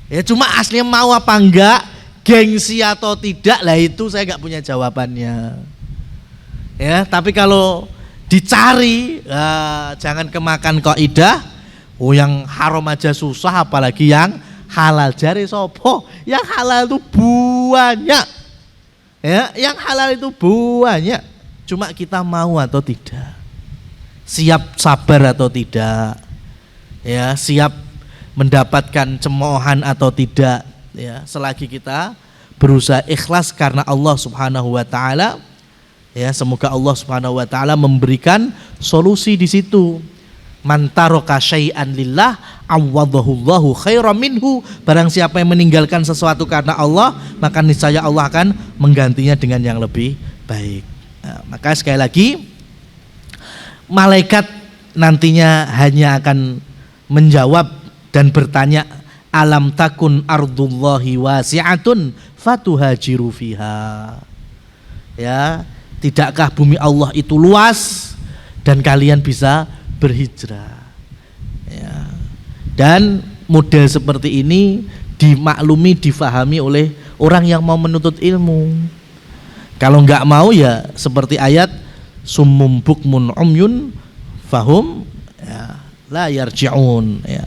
Speaker 2: Ya cuma aslinya mau apa enggak, gengsi atau tidak, lah itu saya enggak punya jawabannya. Ya, tapi kalau dicari, jangan kemakan kaidah. Oh yang haram aja susah, apalagi yang halal. Jari sopo, yang halal itu banyak. Ya, yang halal itu banyak. Cuma kita mau atau tidak, siap sabar atau tidak, ya, siap mendapatkan cemoohan atau tidak, ya, selagi kita berusaha ikhlas karena Allah Subhanahu wa taala, ya, semoga Allah Subhanahu wa taala memberikan solusi di situ. Man taraka syai'an lillah awwadahullahu khairan minhu. Barang siapa yang meninggalkan sesuatu karena Allah, maka niscaya Allah akan menggantinya dengan yang lebih baik. Nah, maka sekali lagi malaikat nantinya hanya akan menjawab dan bertanya, alam takun ardullahi wasi'atun fatuhajiru fiha. Ya, tidakkah bumi Allah itu luas dan kalian bisa berhijrah, ya. Dan model seperti ini dimaklumi, difahami oleh orang yang mau menuntut ilmu. Kalau nggak mau ya seperti ayat summum bukmun umyun fahum, ya, la yarji'un, ya.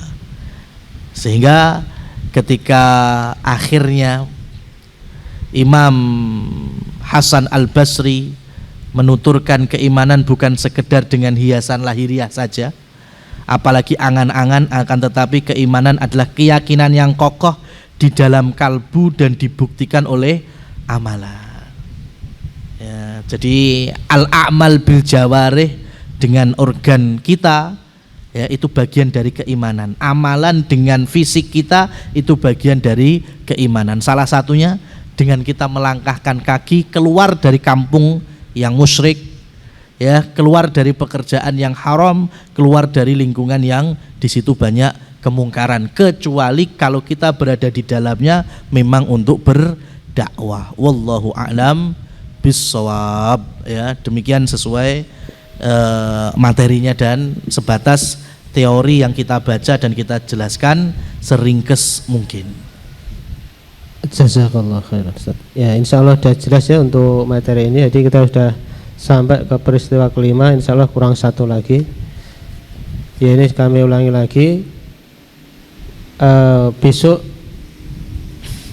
Speaker 2: Sehingga ketika akhirnya Imam Hasan Al-Basri menuturkan keimanan bukan sekedar dengan hiasan lahiriah saja, apalagi angan-angan, akan tetapi keimanan adalah keyakinan yang kokoh di dalam kalbu dan dibuktikan oleh amalan. Ya, jadi al-a'mal bil jawarih, dengan organ kita, ya, itu bagian dari keimanan. Amalan dengan fisik kita itu bagian dari keimanan. Salah satunya dengan kita melangkahkan kaki keluar dari kampung yang musyrik, ya, keluar dari pekerjaan yang haram, keluar dari lingkungan yang di situ banyak kemungkaran, kecuali kalau kita berada di dalamnya memang untuk berdakwah. Wallahu a'lam bissawab. Ya, demikian sesuai materinya dan sebatas teori yang kita baca dan kita jelaskan seringkes mungkin.
Speaker 1: Jazakallah khairan Ustaz. Ya, insya Allah sudah jelas ya untuk materi ini. Jadi kita sudah sampai ke peristiwa kelima, insya Allah kurang satu lagi. Ya, ini kami ulangi lagi. Besok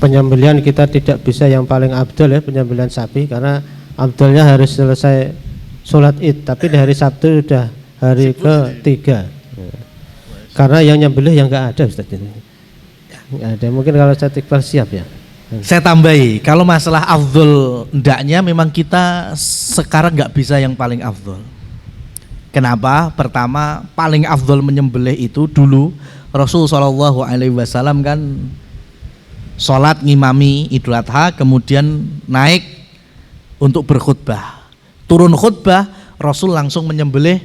Speaker 1: penyembelihan kita tidak bisa yang paling abdul ya, penyembelihan sapi, karena abdulnya harus selesai sholat id, tapi di hari Sabtu sudah hari ketiga. Karena yang nyembelih yang enggak ada Ustaz ini. Enggak ada. Mungkin kalau Ustaz Iqbal siap ya.
Speaker 2: Saya tambahi, kalau masalah afdol ndaknya memang kita sekarang nggak bisa yang paling afdol. Kenapa? Pertama, paling afdol menyembelih itu dulu Rasul SAW kan sholat ngimami Idul Adha, kemudian naik untuk berkhutbah. Turun khutbah, Rasul langsung menyembelih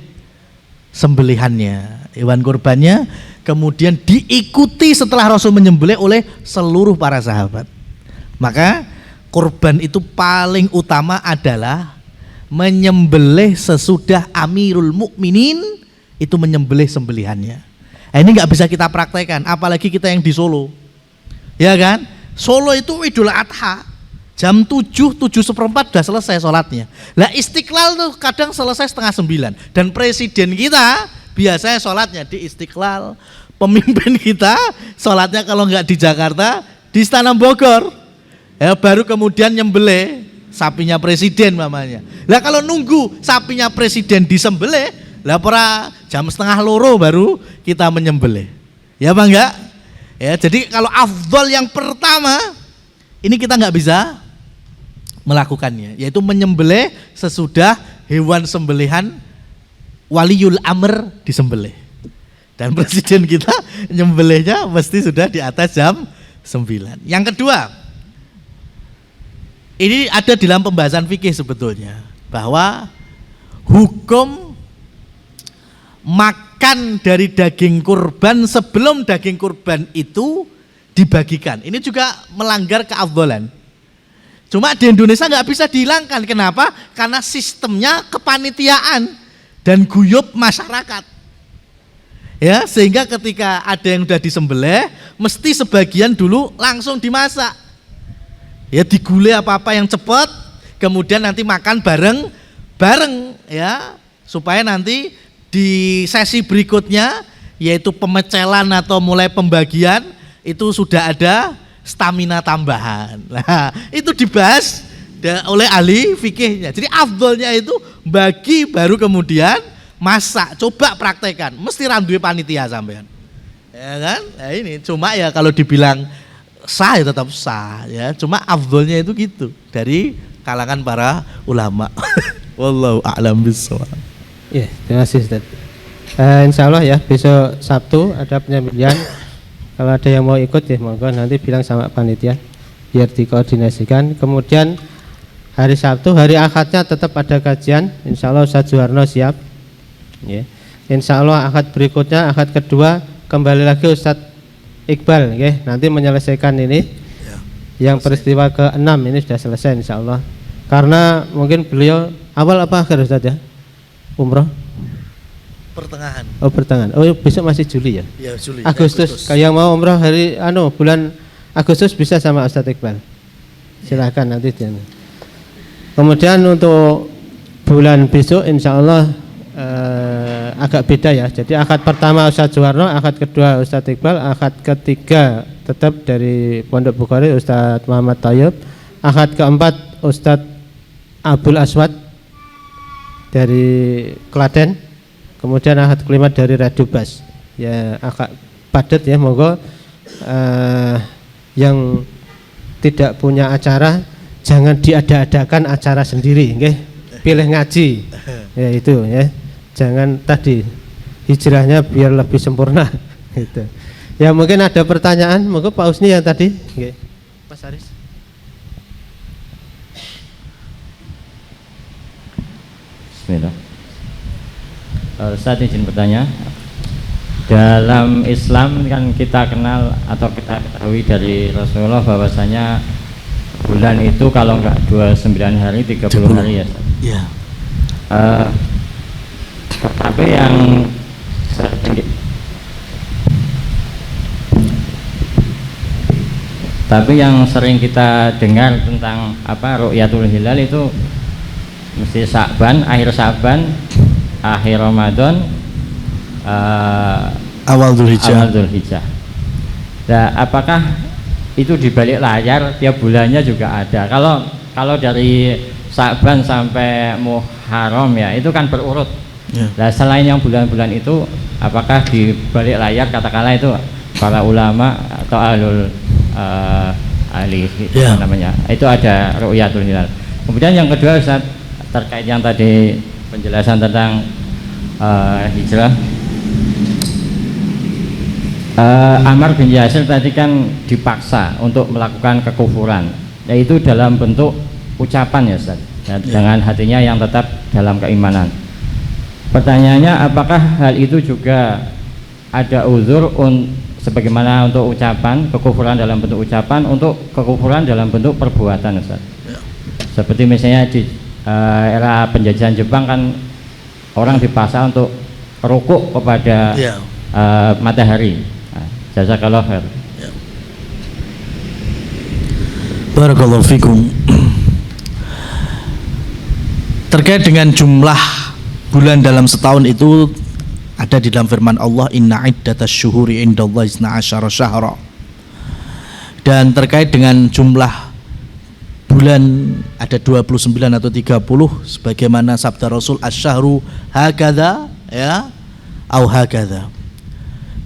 Speaker 2: sembelihannya, hewan kurbannya, kemudian diikuti setelah Rasul menyembelih oleh seluruh para sahabat. Maka kurban itu paling utama adalah menyembelih sesudah Amirul Mukminin itu menyembelih sembelihannya. Ini nggak bisa kita praktekkan, apalagi kita yang di Solo, ya kan? Solo itu Idul Adha jam 7:07 sudah selesai sholatnya. Lah Istiqlal tuh kadang selesai 8:30, dan presiden kita biasanya sholatnya di Istiqlal, pemimpin kita sholatnya kalau nggak di Jakarta di Istana Bogor, ya, baru kemudian nyembelih sapinya presiden mamanya. Lah kalau nunggu sapinya presiden disembelih, lah para jam 1:30 baru kita menyembelih, ya Bang enggak? Ya, jadi kalau afdol yang pertama ini kita nggak bisa melakukannya, yaitu menyembelih sesudah hewan sembelihan waliul amr disembelih. Dan presiden kita nyembelihnya mesti sudah di atas jam 9. Yang kedua, ini ada dalam pembahasan fikih sebetulnya, bahwa hukum makan dari daging kurban sebelum daging kurban itu dibagikan, ini juga melanggar keafdolan. Cuma di Indonesia nggak bisa dihilangkan. Kenapa? Karena sistemnya kepanitiaan dan guyup masyarakat. Ya, sehingga ketika ada yang udah disembelih, mesti sebagian dulu langsung dimasak. Ya, digulai apa-apa yang cepat, kemudian nanti makan bareng ya, supaya nanti di sesi berikutnya, yaitu pemecelan atau mulai pembagian, itu sudah ada stamina tambahan. Nah, itu dibahas oleh ahli fikihnya. Jadi afdolnya itu bagi baru kemudian masak. Coba praktekkan, mesti randuwe panitia sampean. Ya kan? Nah, ini cuma ya kalau dibilang sah ya tetap sah ya. Cuma afdolnya itu gitu dari kalangan para ulama. Wallahu a'lam bishawab.
Speaker 1: Ya, terima kasih Ustaz. Insya Allah ya besok Sabtu ada penyembelihan. Kalau ada yang mau ikut ya monggo, nanti bilang sama panitia biar dikoordinasikan. Kemudian hari Sabtu, hari Ahadnya tetap ada kajian. Insya Allah Ustaz Juwarno siap. Ya. Insya Allah Ahad berikutnya, Ahad kedua kembali lagi Ustaz Iqbal. Ya. Nanti menyelesaikan ini. Ya, yang peristiwa ke-6 ini sudah selesai Insya Allah. Karena mungkin beliau awal apa akhir Ustaz ya? Umroh?
Speaker 2: Pertengahan. Oh,
Speaker 1: pertengahan. Oh, besok masih Juli ya?
Speaker 2: Ya, Juli.
Speaker 1: Agustus. Kalau yang mau umroh hari bulan Agustus bisa sama Ustaz Iqbal. Silakan nanti dia. Kemudian untuk bulan besok insya Allah agak beda ya. Jadi akad pertama Ustaz Juwarno, akad kedua Ustaz Iqbal, akad ketiga tetap dari Pondok Bukhari Ustaz Muhammad Thayyib, akad keempat Ustaz Abdul Aswad dari Klaten, kemudian akad kelima dari Radio Bas. Ya agak padat ya, monggo yang tidak punya acara jangan diada-adakan acara sendiri, nggih. Pilih ngaji. Ya itu ya. Jangan tadi hijrahnya biar lebih sempurna gitu. Ya mungkin ada pertanyaan, monggo Pak Usni yang tadi, nggih. Mas Haris.
Speaker 3: Bismillah. Ustaz izin bertanya. Dalam Islam kan kita kenal atau kita ketahui dari Rasulullah bahwasanya bulan itu kalau enggak 29 hari 30 hari ya Ustaz.
Speaker 2: Iya.
Speaker 3: Tapi yang sering kita dengar tentang ru'yatul hilal itu mesti Sya'ban, akhir Sya'ban, akhir Ramadan,
Speaker 2: awal Dzulhijjah. Nah, apakah itu di balik layar tiap bulannya juga ada? Kalau dari Sya'ban sampai Muharram ya itu kan berurut. Nah, selain yang bulan-bulan itu, apakah di balik layar katakanlah itu para ulama atau ahli namanya itu ada ru'yatul hilal? Kemudian yang kedua Ustaz, terkait yang tadi penjelasan tentang hijrah, Ammar bin Yasir tadi kan dipaksa untuk melakukan kekufuran, yaitu dalam bentuk ucapan ya Ustaz, dengan hatinya yang tetap dalam keimanan. Pertanyaannya, apakah hal itu juga ada uzur sebagaimana untuk ucapan kekufuran dalam bentuk ucapan, untuk kekufuran dalam bentuk perbuatan Ustaz? Seperti misalnya di era penjajahan Jepang kan orang dipaksa untuk rukuk kepada matahari. Jazakallah khair. Barakallahu fikum. Terkait dengan jumlah bulan dalam setahun itu ada di dalam firman Allah, inna iddatasy syuhuri indallahi 12 syahra. Dan terkait dengan jumlah bulan ada 29 atau 30 sebagaimana sabda Rasul asyahru hakadha ya au hakadha.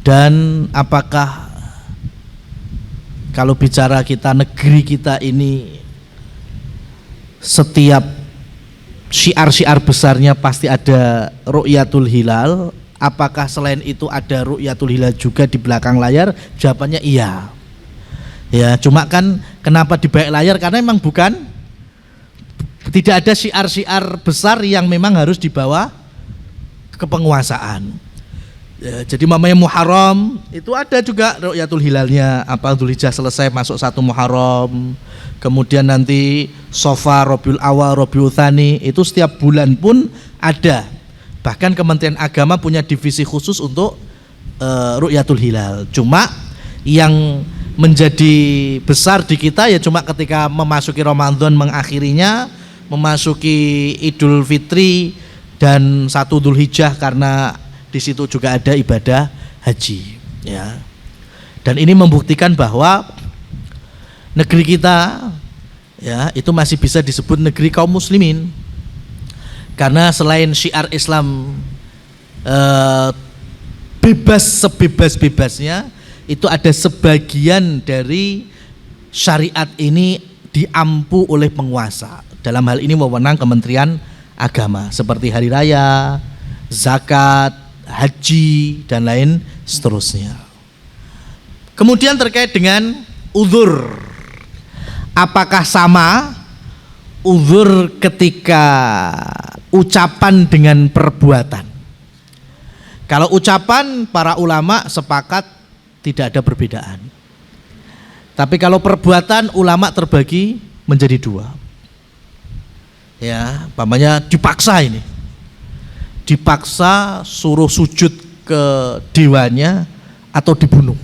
Speaker 2: Dan apakah kalau bicara kita negeri kita ini setiap syiar-syiar besarnya pasti ada ru'yatul hilal, apakah selain itu ada ru'yatul hilal juga di belakang layar? Jawabannya iya. Ya, cuma kan kenapa di balik layar? Karena memang tidak ada syiar-syiar besar yang memang harus dibawa ke penguasaan. Ya, jadi mamanya Muharram itu ada juga ru'yatul hilalnya, Dzulhijjah selesai masuk 1 Muharram. Kemudian nanti Safar, Rabiul Awal, Rabiul Tsani itu setiap bulan pun ada. Bahkan Kementerian Agama punya divisi khusus untuk ru'yatul hilal. Cuma yang menjadi besar di kita ya cuma ketika memasuki Ramadan mengakhirinya, memasuki Idul Fitri dan 1 Dzulhijjah karena di situ juga ada ibadah haji ya. Dan ini membuktikan bahwa negeri kita ya itu masih bisa disebut negeri kaum muslimin. Karena selain syiar Islam bebas sebebas-bebasnya, itu ada sebagian dari syariat ini diampu oleh penguasa. Dalam hal ini wewenang Kementerian Agama seperti hari raya, zakat, haji dan lain seterusnya. Kemudian terkait dengan uzur, apakah sama uzur ketika ucapan dengan perbuatan? Kalau ucapan para ulama sepakat tidak ada perbedaan. Tapi kalau perbuatan ulama terbagi menjadi 2. Ya, umpamanya dipaksa ini. Dipaksa suruh sujud ke dewanya atau dibunuh.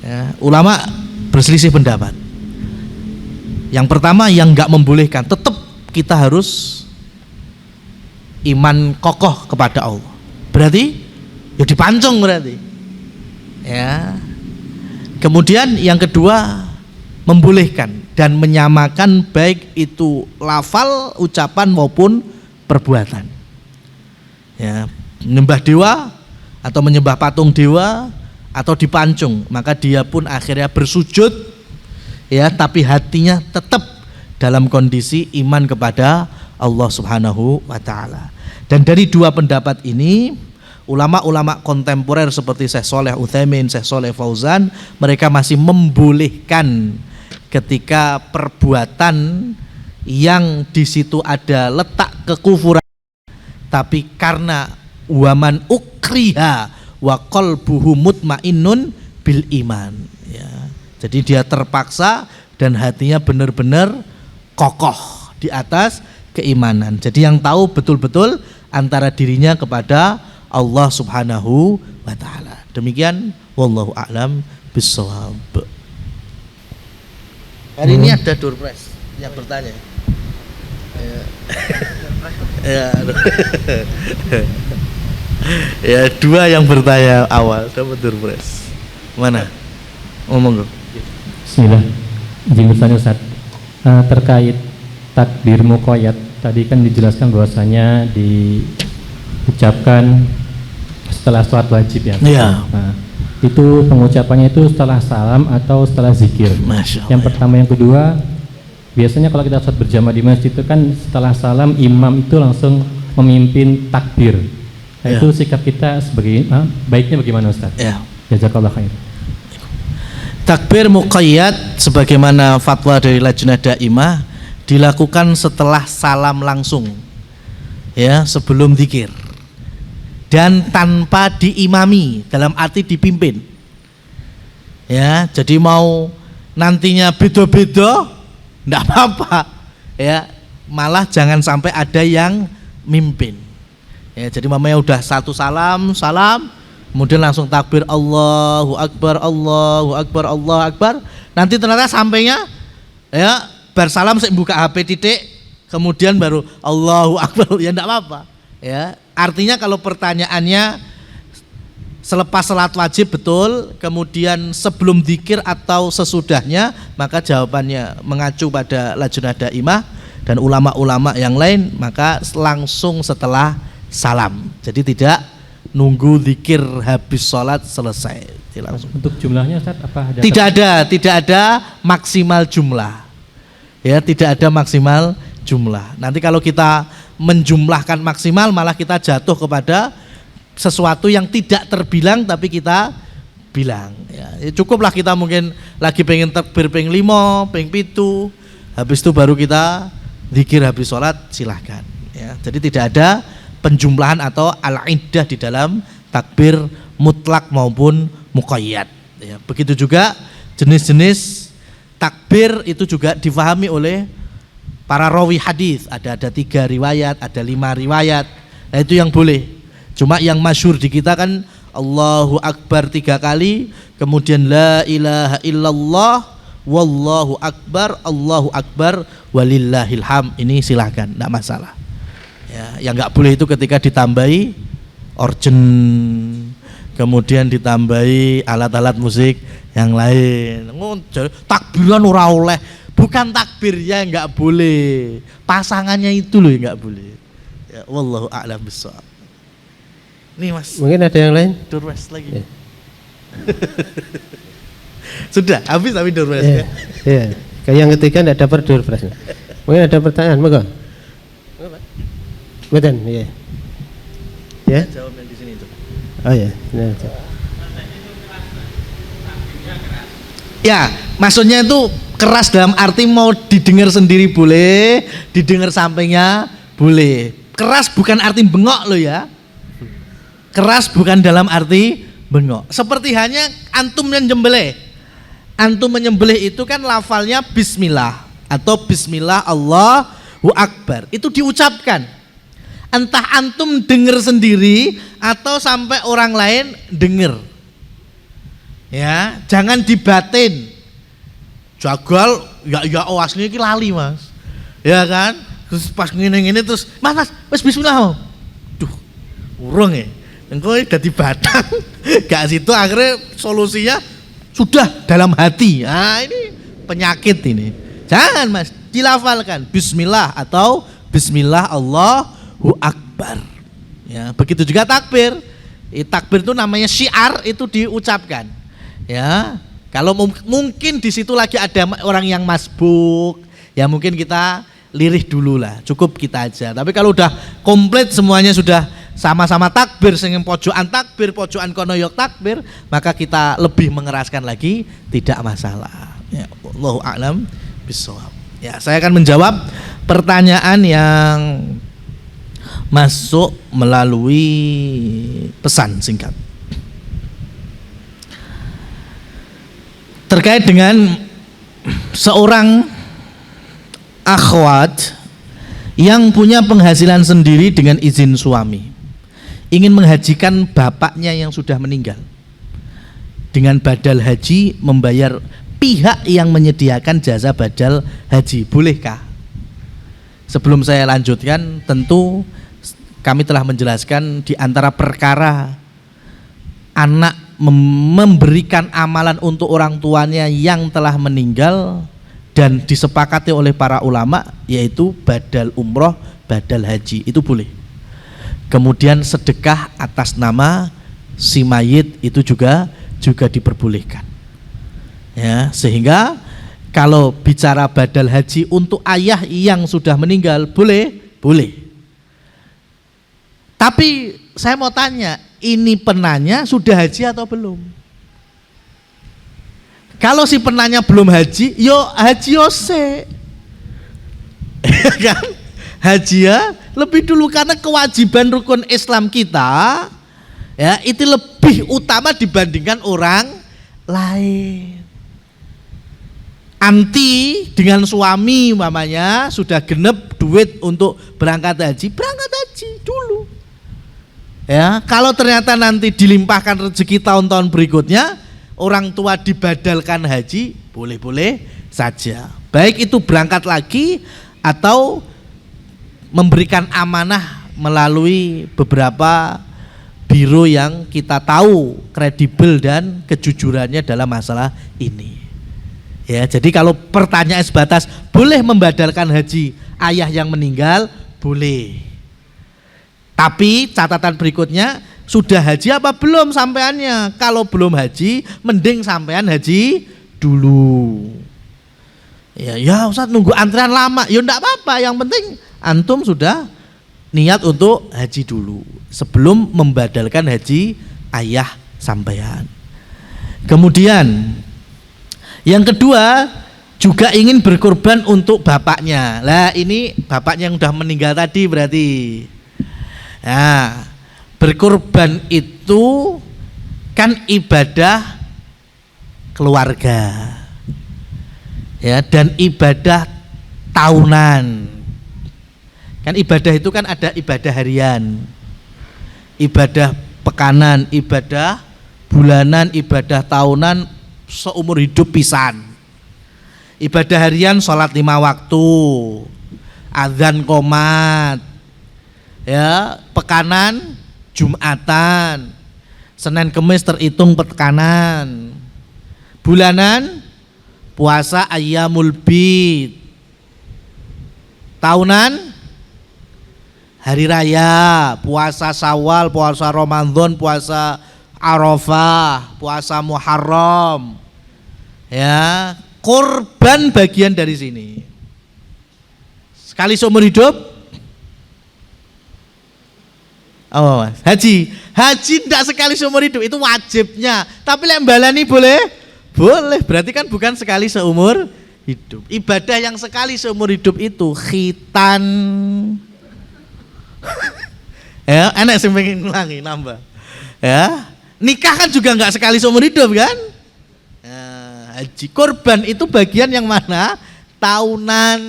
Speaker 2: Ya, ulama berselisih pendapat. Yang pertama yang enggak membolehkan, tetap kita harus iman kokoh kepada Allah. Berarti ya dipancung berarti. Ya. Kemudian yang kedua membolehkan dan menyamakan baik itu lafal, ucapan maupun perbuatan. Ya, menyembah dewa atau menyembah patung dewa atau dipancung, maka dia pun akhirnya bersujud ya, tapi hatinya tetap dalam kondisi iman kepada Allah Subhanahu wa taala. Dan dari dua pendapat ini ulama-ulama kontemporer seperti Syekh Shalih Utsaimin, Syekh Shalih Fauzan, mereka masih membolehkan ketika perbuatan yang di situ ada letak kekufuran, tapi karena waman ukriha wa qalbuhu mutmainnun bil iman ya. Jadi dia terpaksa dan hatinya benar-benar kokoh di atas keimanan. Jadi yang tahu betul-betul antara dirinya kepada Allah Subhanahu wa taala. Demikian wallahu a'lam bissawab. Hari ini ada door prize yang bertanya. Ya. Ya, dua yang bertanya awal dapat door prize. Mana? Ngomong dong.
Speaker 4: Bismillah. Izin bertanya Ustaz. Terkait takbir muqayyad tadi kan dijelaskan bahwasanya diucapkan setelah sholat wajib ya.
Speaker 2: Iya.
Speaker 4: Nah, itu pengucapannya itu setelah salam atau setelah zikir?
Speaker 2: Masya Allah.
Speaker 4: Yang pertama, yang kedua, biasanya kalau kita sholat berjamaah di masjid itu kan setelah salam imam itu langsung memimpin takbir. Nah,
Speaker 2: Ya.
Speaker 4: itu sikap kita sebagai baiknya bagaimana Ustaz?
Speaker 2: Ya.
Speaker 4: Jazakallah khair.
Speaker 2: Takbir muqayyad sebagaimana fatwa dari Lajnah Daimah dilakukan setelah salam langsung. Ya, sebelum zikir. Dan tanpa diimami, dalam arti dipimpin. Ya, jadi mau nantinya beda-beda enggak apa-apa. Ya, malah jangan sampai ada yang mimpin. Ya, jadi mamanya udah satu salam, kemudian langsung takbir Allahu Akbar, Allahu Akbar, Allahu Akbar. Nanti ternyata sampainya ya bar salam saya buka HP titik, kemudian baru Allahu Akbar, ya enggak apa-apa. Ya, artinya kalau pertanyaannya selepas salat wajib betul, kemudian sebelum zikir atau sesudahnya, maka jawabannya mengacu pada Lajnah Daimah dan ulama-ulama yang lain, maka langsung setelah salam. Jadi tidak nunggu zikir habis sholat selesai. Langsung.
Speaker 4: Untuk jumlahnya Ustaz apa ada?
Speaker 2: Tidak ada maksimal jumlah. Ya, tidak ada maksimal jumlah. Nanti kalau kita menjumlahkan maksimal malah kita jatuh kepada sesuatu yang tidak terbilang tapi kita bilang. Ya, cukuplah kita mungkin lagi pengen takbir pengen 5, pengen 7, habis itu baru kita zikir habis sholat, silahkan. Ya, jadi tidak ada penjumlahan atau al-iddah di dalam takbir mutlak maupun muqayyad. Ya, begitu juga jenis-jenis takbir itu juga difahami oleh para rawi hadis. Ada 3 riwayat, ada 5 riwayat. Nah, itu yang boleh. Cuma yang masyhur di kita kan Allahu Akbar 3 kali, kemudian la ilaha illallah, wallahu akbar, Allahu akbar, walillahil ham. Ini silahkan, tidak masalah. Ya, yang nggak boleh itu ketika ditambahi organ, kemudian ditambahi alat-alat musik yang lain. Takbiran ora oleh, bukan takbir ya nggak boleh. Pasangannya itu loh nggak boleh. Ya, wallahu a'lam bishawab. Nih Mas.
Speaker 1: Mungkin ada yang lain?
Speaker 2: Durwes lagi.
Speaker 1: Ya.
Speaker 2: Sudah habis tapi durwes
Speaker 1: Iya.
Speaker 2: ya.
Speaker 1: Iya. Kayak yang ketiga tidak dapat door prize. Mungkin ada pertanyaan, monggo. Betul, iya. Ya.
Speaker 2: Jawab yang di sini itu.
Speaker 1: Oh ya. Nah,
Speaker 2: ya, maksudnya itu keras dalam arti mau didengar sendiri boleh, didengar sampingnya boleh. Keras bukan arti bengok loh ya. Keras bukan dalam arti bengok. Seperti hanya antum yang menyembelih. Antum menyembelih itu kan lafalnya bismillah atau bismillah Allahu Akbar. Itu diucapkan. Entah antum dengar sendiri atau sampai orang lain dengar. Ya, jangan dibatin. Jagal ya aslinya iki lali, Mas. Ya kan? Terus pas ngene-ngene terus, Mas, wis bismillah. Duh, urung ya. Engko dadi batang. Gak situ akhirnya solusinya sudah dalam hati. Nah, ini penyakit ini. Jangan, Mas, dilafalkan bismillah atau bismillah Allahu Akbar. Ya, begitu juga takbir. Takbir itu namanya syiar, itu diucapkan. Ya, kalau mungkin di situ lagi ada orang yang masbuk, ya mungkin kita lirih dulu lah, cukup kita aja. Tapi kalau udah komplit semuanya sudah sama-sama takbir, sehingga pojokan takbir, pojokan kono yok takbir, maka kita lebih mengeraskan lagi, tidak masalah. Ya, wallahu a'lam bishawab. Ya, saya akan menjawab pertanyaan yang masuk melalui pesan singkat terkait dengan seorang akhwat yang punya penghasilan sendiri dengan izin suami, ingin menghajikan bapaknya yang sudah meninggal dengan badal haji, membayar pihak yang menyediakan jasa badal haji. Bolehkah? Sebelum saya lanjutkan, tentu kami telah menjelaskan di antara perkara anak memberikan amalan untuk orang tuanya yang telah meninggal dan disepakati oleh para ulama, yaitu badal umroh, badal haji, itu boleh. Kemudian sedekah atas nama si mayit itu juga diperbolehkan. Ya, sehingga kalau bicara badal haji untuk ayah yang sudah meninggal boleh. Tapi saya mau tanya, ini penanya sudah haji atau belum? Kalau si penanya belum haji, yo haji yose. Kan? Haji ya lebih dulu, karena kewajiban rukun Islam kita ya itu lebih utama dibandingkan orang lain. Anti dengan suami mamanya sudah genep duit untuk berangkat haji dulu. Ya, kalau ternyata nanti dilimpahkan rezeki tahun-tahun berikutnya, orang tua dibadalkan haji, boleh-boleh saja. Baik itu berangkat lagi atau memberikan amanah melalui beberapa biro yang kita tahu kredibel dan kejujurannya dalam masalah ini. Ya, jadi kalau pertanyaan sebatas boleh membadalkan haji ayah yang meninggal, boleh. Tapi catatan berikutnya, sudah haji apa belum sampeannya? Kalau belum haji, mending sampean haji dulu. Ya Ustaz, nunggu antrian lama. Ya enggak apa-apa, yang penting antum sudah niat untuk haji dulu sebelum membadalkan haji ayah sampean. Kemudian yang kedua, juga ingin berkorban untuk bapaknya. Lah ini bapaknya yang udah meninggal tadi berarti. Nah, berkorban itu kan ibadah keluarga, ya, dan ibadah tahunan. Kan ibadah itu kan ada ibadah harian, ibadah pekanan, ibadah bulanan, ibadah tahunan, seumur hidup pisan. Ibadah harian sholat 5 waktu, azan qomat, ya, pekanan Jumatan, Senin Kemis terhitung pekanan, bulanan puasa ayyamul bid, tahunan hari raya, puasa Syawal, puasa Ramadan, puasa Arafah, puasa Muharram, ya, korban bagian dari sini. Sekali seumur hidup. Oh, haji tidak sekali seumur hidup, itu wajibnya. Tapi lek mbalani boleh? Boleh, berarti kan bukan sekali seumur hidup. Ibadah yang sekali seumur hidup itu khitan. Ya, enak sing pengen ngulangi nambah. Ya, nikah kan juga enggak sekali seumur hidup kan? Ya, haji korban itu bagian yang mana? Tahunan.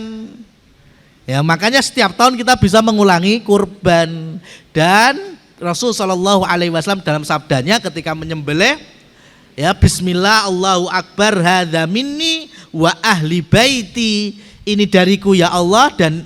Speaker 2: Ya, makanya setiap tahun kita bisa mengulangi kurban. Dan Rasul Shallallahu Alaihi Wasallam dalam sabdanya ketika menyembelih, ya, Bismillah Allahu Akbar, hadza minni wa ahli baiti, ini dariku ya Allah dan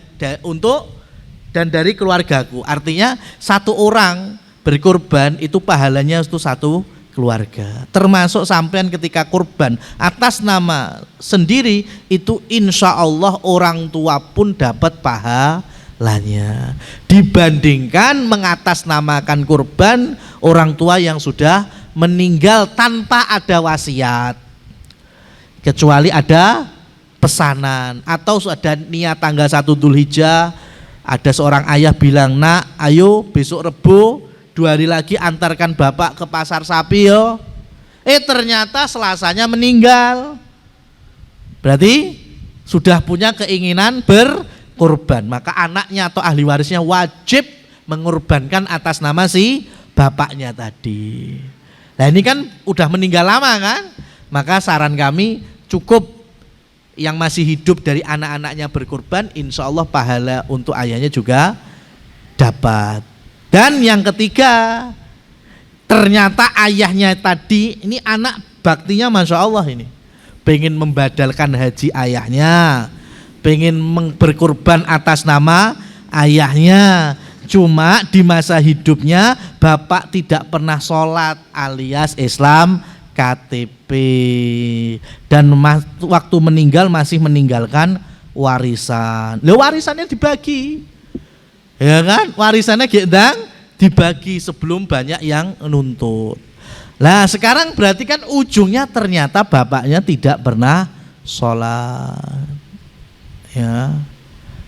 Speaker 2: dari keluargaku. Artinya satu orang berkorban itu pahalanya itu satu keluarga. Termasuk sampean ketika kurban atas nama sendiri itu insya Allah orang tua pun dapat pahalanya. Dibandingkan mengatasnamakan kurban orang tua yang sudah meninggal tanpa ada wasiat, kecuali ada pesanan atau ada niat tanggal 1 Dzulhijjah, ada seorang ayah bilang, nak ayo besok Rebo 2 hari lagi antarkan bapak ke pasar sapi yo. Ternyata Selasanya meninggal, berarti sudah punya keinginan berkorban, maka anaknya atau ahli warisnya wajib mengorbankan atas nama si bapaknya tadi. Nah ini kan udah meninggal lama kan, maka saran kami cukup yang masih hidup dari anak-anaknya berkorban, insya Allah pahala untuk ayahnya juga dapat. Dan yang ketiga, ternyata ayahnya tadi ini anak baktinya Masya Allah ini, pengen membadalkan haji ayahnya, pengen berkorban atas nama ayahnya, cuma di masa hidupnya bapak tidak pernah sholat alias Islam KTP, dan waktu meninggal masih meninggalkan warisan. Loh, warisannya dibagi, ya kan, warisannya gendang dibagi sebelum banyak yang nuntut. Nah sekarang berarti kan ujungnya ternyata bapaknya tidak pernah sholat, ya.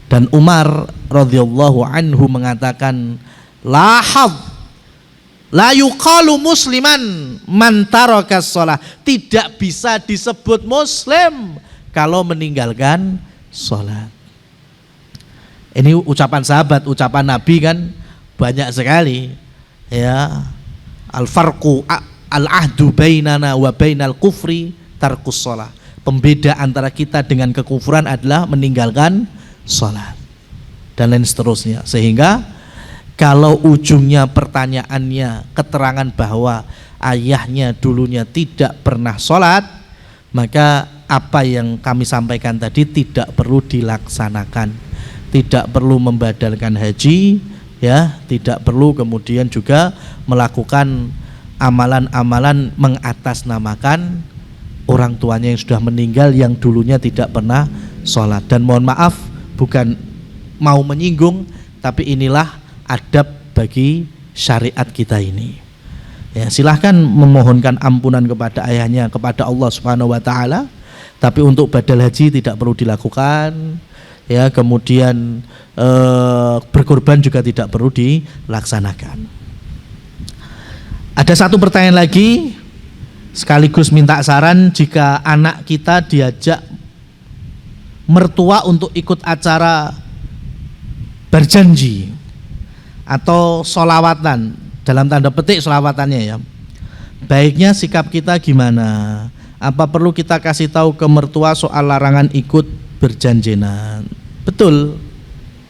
Speaker 2: Dan Umar radhiyallahu anhu mengatakan, la yuqalu musliman man tarakas shalah, tidak bisa disebut muslim kalau meninggalkan sholat. Ini ucapan sahabat, ucapan Nabi kan banyak sekali, ya. Al-farqu al-ahdu bainana wa bainal kufri tarkus shalah. Pembeda antara kita dengan kekufuran adalah meninggalkan sholat, dan lain seterusnya. Sehingga kalau ujungnya pertanyaannya keterangan bahwa ayahnya dulunya tidak pernah sholat, maka apa yang kami sampaikan tadi tidak perlu dilaksanakan, tidak perlu membadalkan haji, ya, tidak perlu kemudian juga melakukan amalan-amalan mengatasnamakan orang tuanya yang sudah meninggal yang dulunya tidak pernah sholat. Dan mohon maaf, bukan mau menyinggung, tapi inilah adab bagi syariat kita ini. Ya, silahkan memohonkan ampunan kepada ayahnya, kepada Allah Subhanahu wa taala, tapi untuk badal haji tidak perlu dilakukan. Ya, kemudian berkorban juga tidak perlu dilaksanakan. Ada satu pertanyaan lagi, sekaligus minta saran, jika anak kita diajak mertua untuk ikut acara berjanji atau sholawatan, dalam tanda petik sholawatannya ya, baiknya sikap kita gimana? Apa perlu kita kasih tahu ke mertua soal larangan ikut berjanjinan? Betul,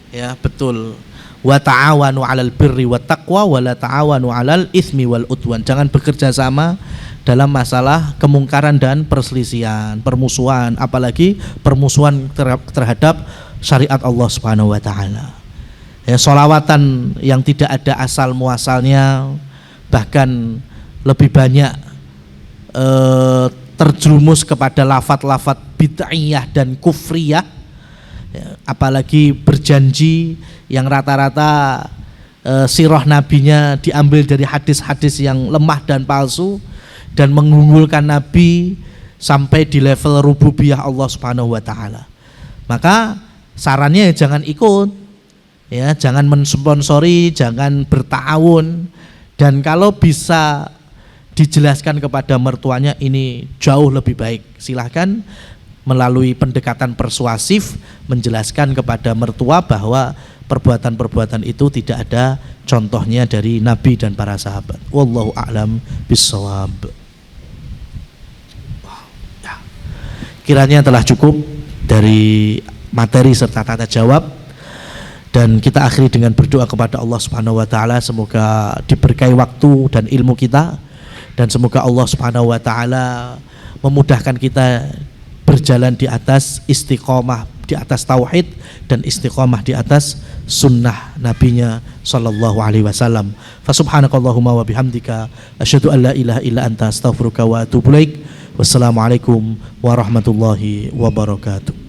Speaker 2: ya betul. Wa ta'awanu 'alal birri wat taqwa wa la ta'awanu 'alal itsmi wal udwan. Jangan bekerja sama dalam masalah kemungkaran dan perselisihan, permusuhan, apalagi permusuhan terhadap syariat Allah Subhanahu wa taala. Ya, sholawatan yang tidak ada asal muasalnya, bahkan lebih banyak terjerumus kepada lafaz-lafaz bid'iyah dan kufriyah, ya, apalagi berjanji yang rata-rata sirah nabinya diambil dari hadis-hadis yang lemah dan palsu, dan mengunggulkan Nabi sampai di level rububiyah Allah Subhanahu wa taala. Maka sarannya jangan ikut, ya, jangan mensponsori, jangan berta'awun, dan kalau bisa dijelaskan kepada mertuanya ini jauh lebih baik. Silahkan melalui pendekatan persuasif menjelaskan kepada mertua bahwa perbuatan-perbuatan itu tidak ada contohnya dari Nabi dan para sahabat. Wallahu a'lam bissawab. Ya. Kiranya telah cukup dari materi serta tata jawab, dan kita akhiri dengan berdoa kepada Allah Subhanahu wa taala, semoga diberkahi waktu dan ilmu kita, dan semoga Allah Subhanahu wa taala memudahkan kita berjalan di atas istiqomah, di atas tauhid, dan istiqomah di atas sunnah nabinya sallallahu alaihi wasallam. Fa subhanakallahumma wa bihamdika asyhadu an la ilaha illa anta astaghfiruka wa atubu ilaik. Wassalamualaikum warahmatullahi wabarakatuh.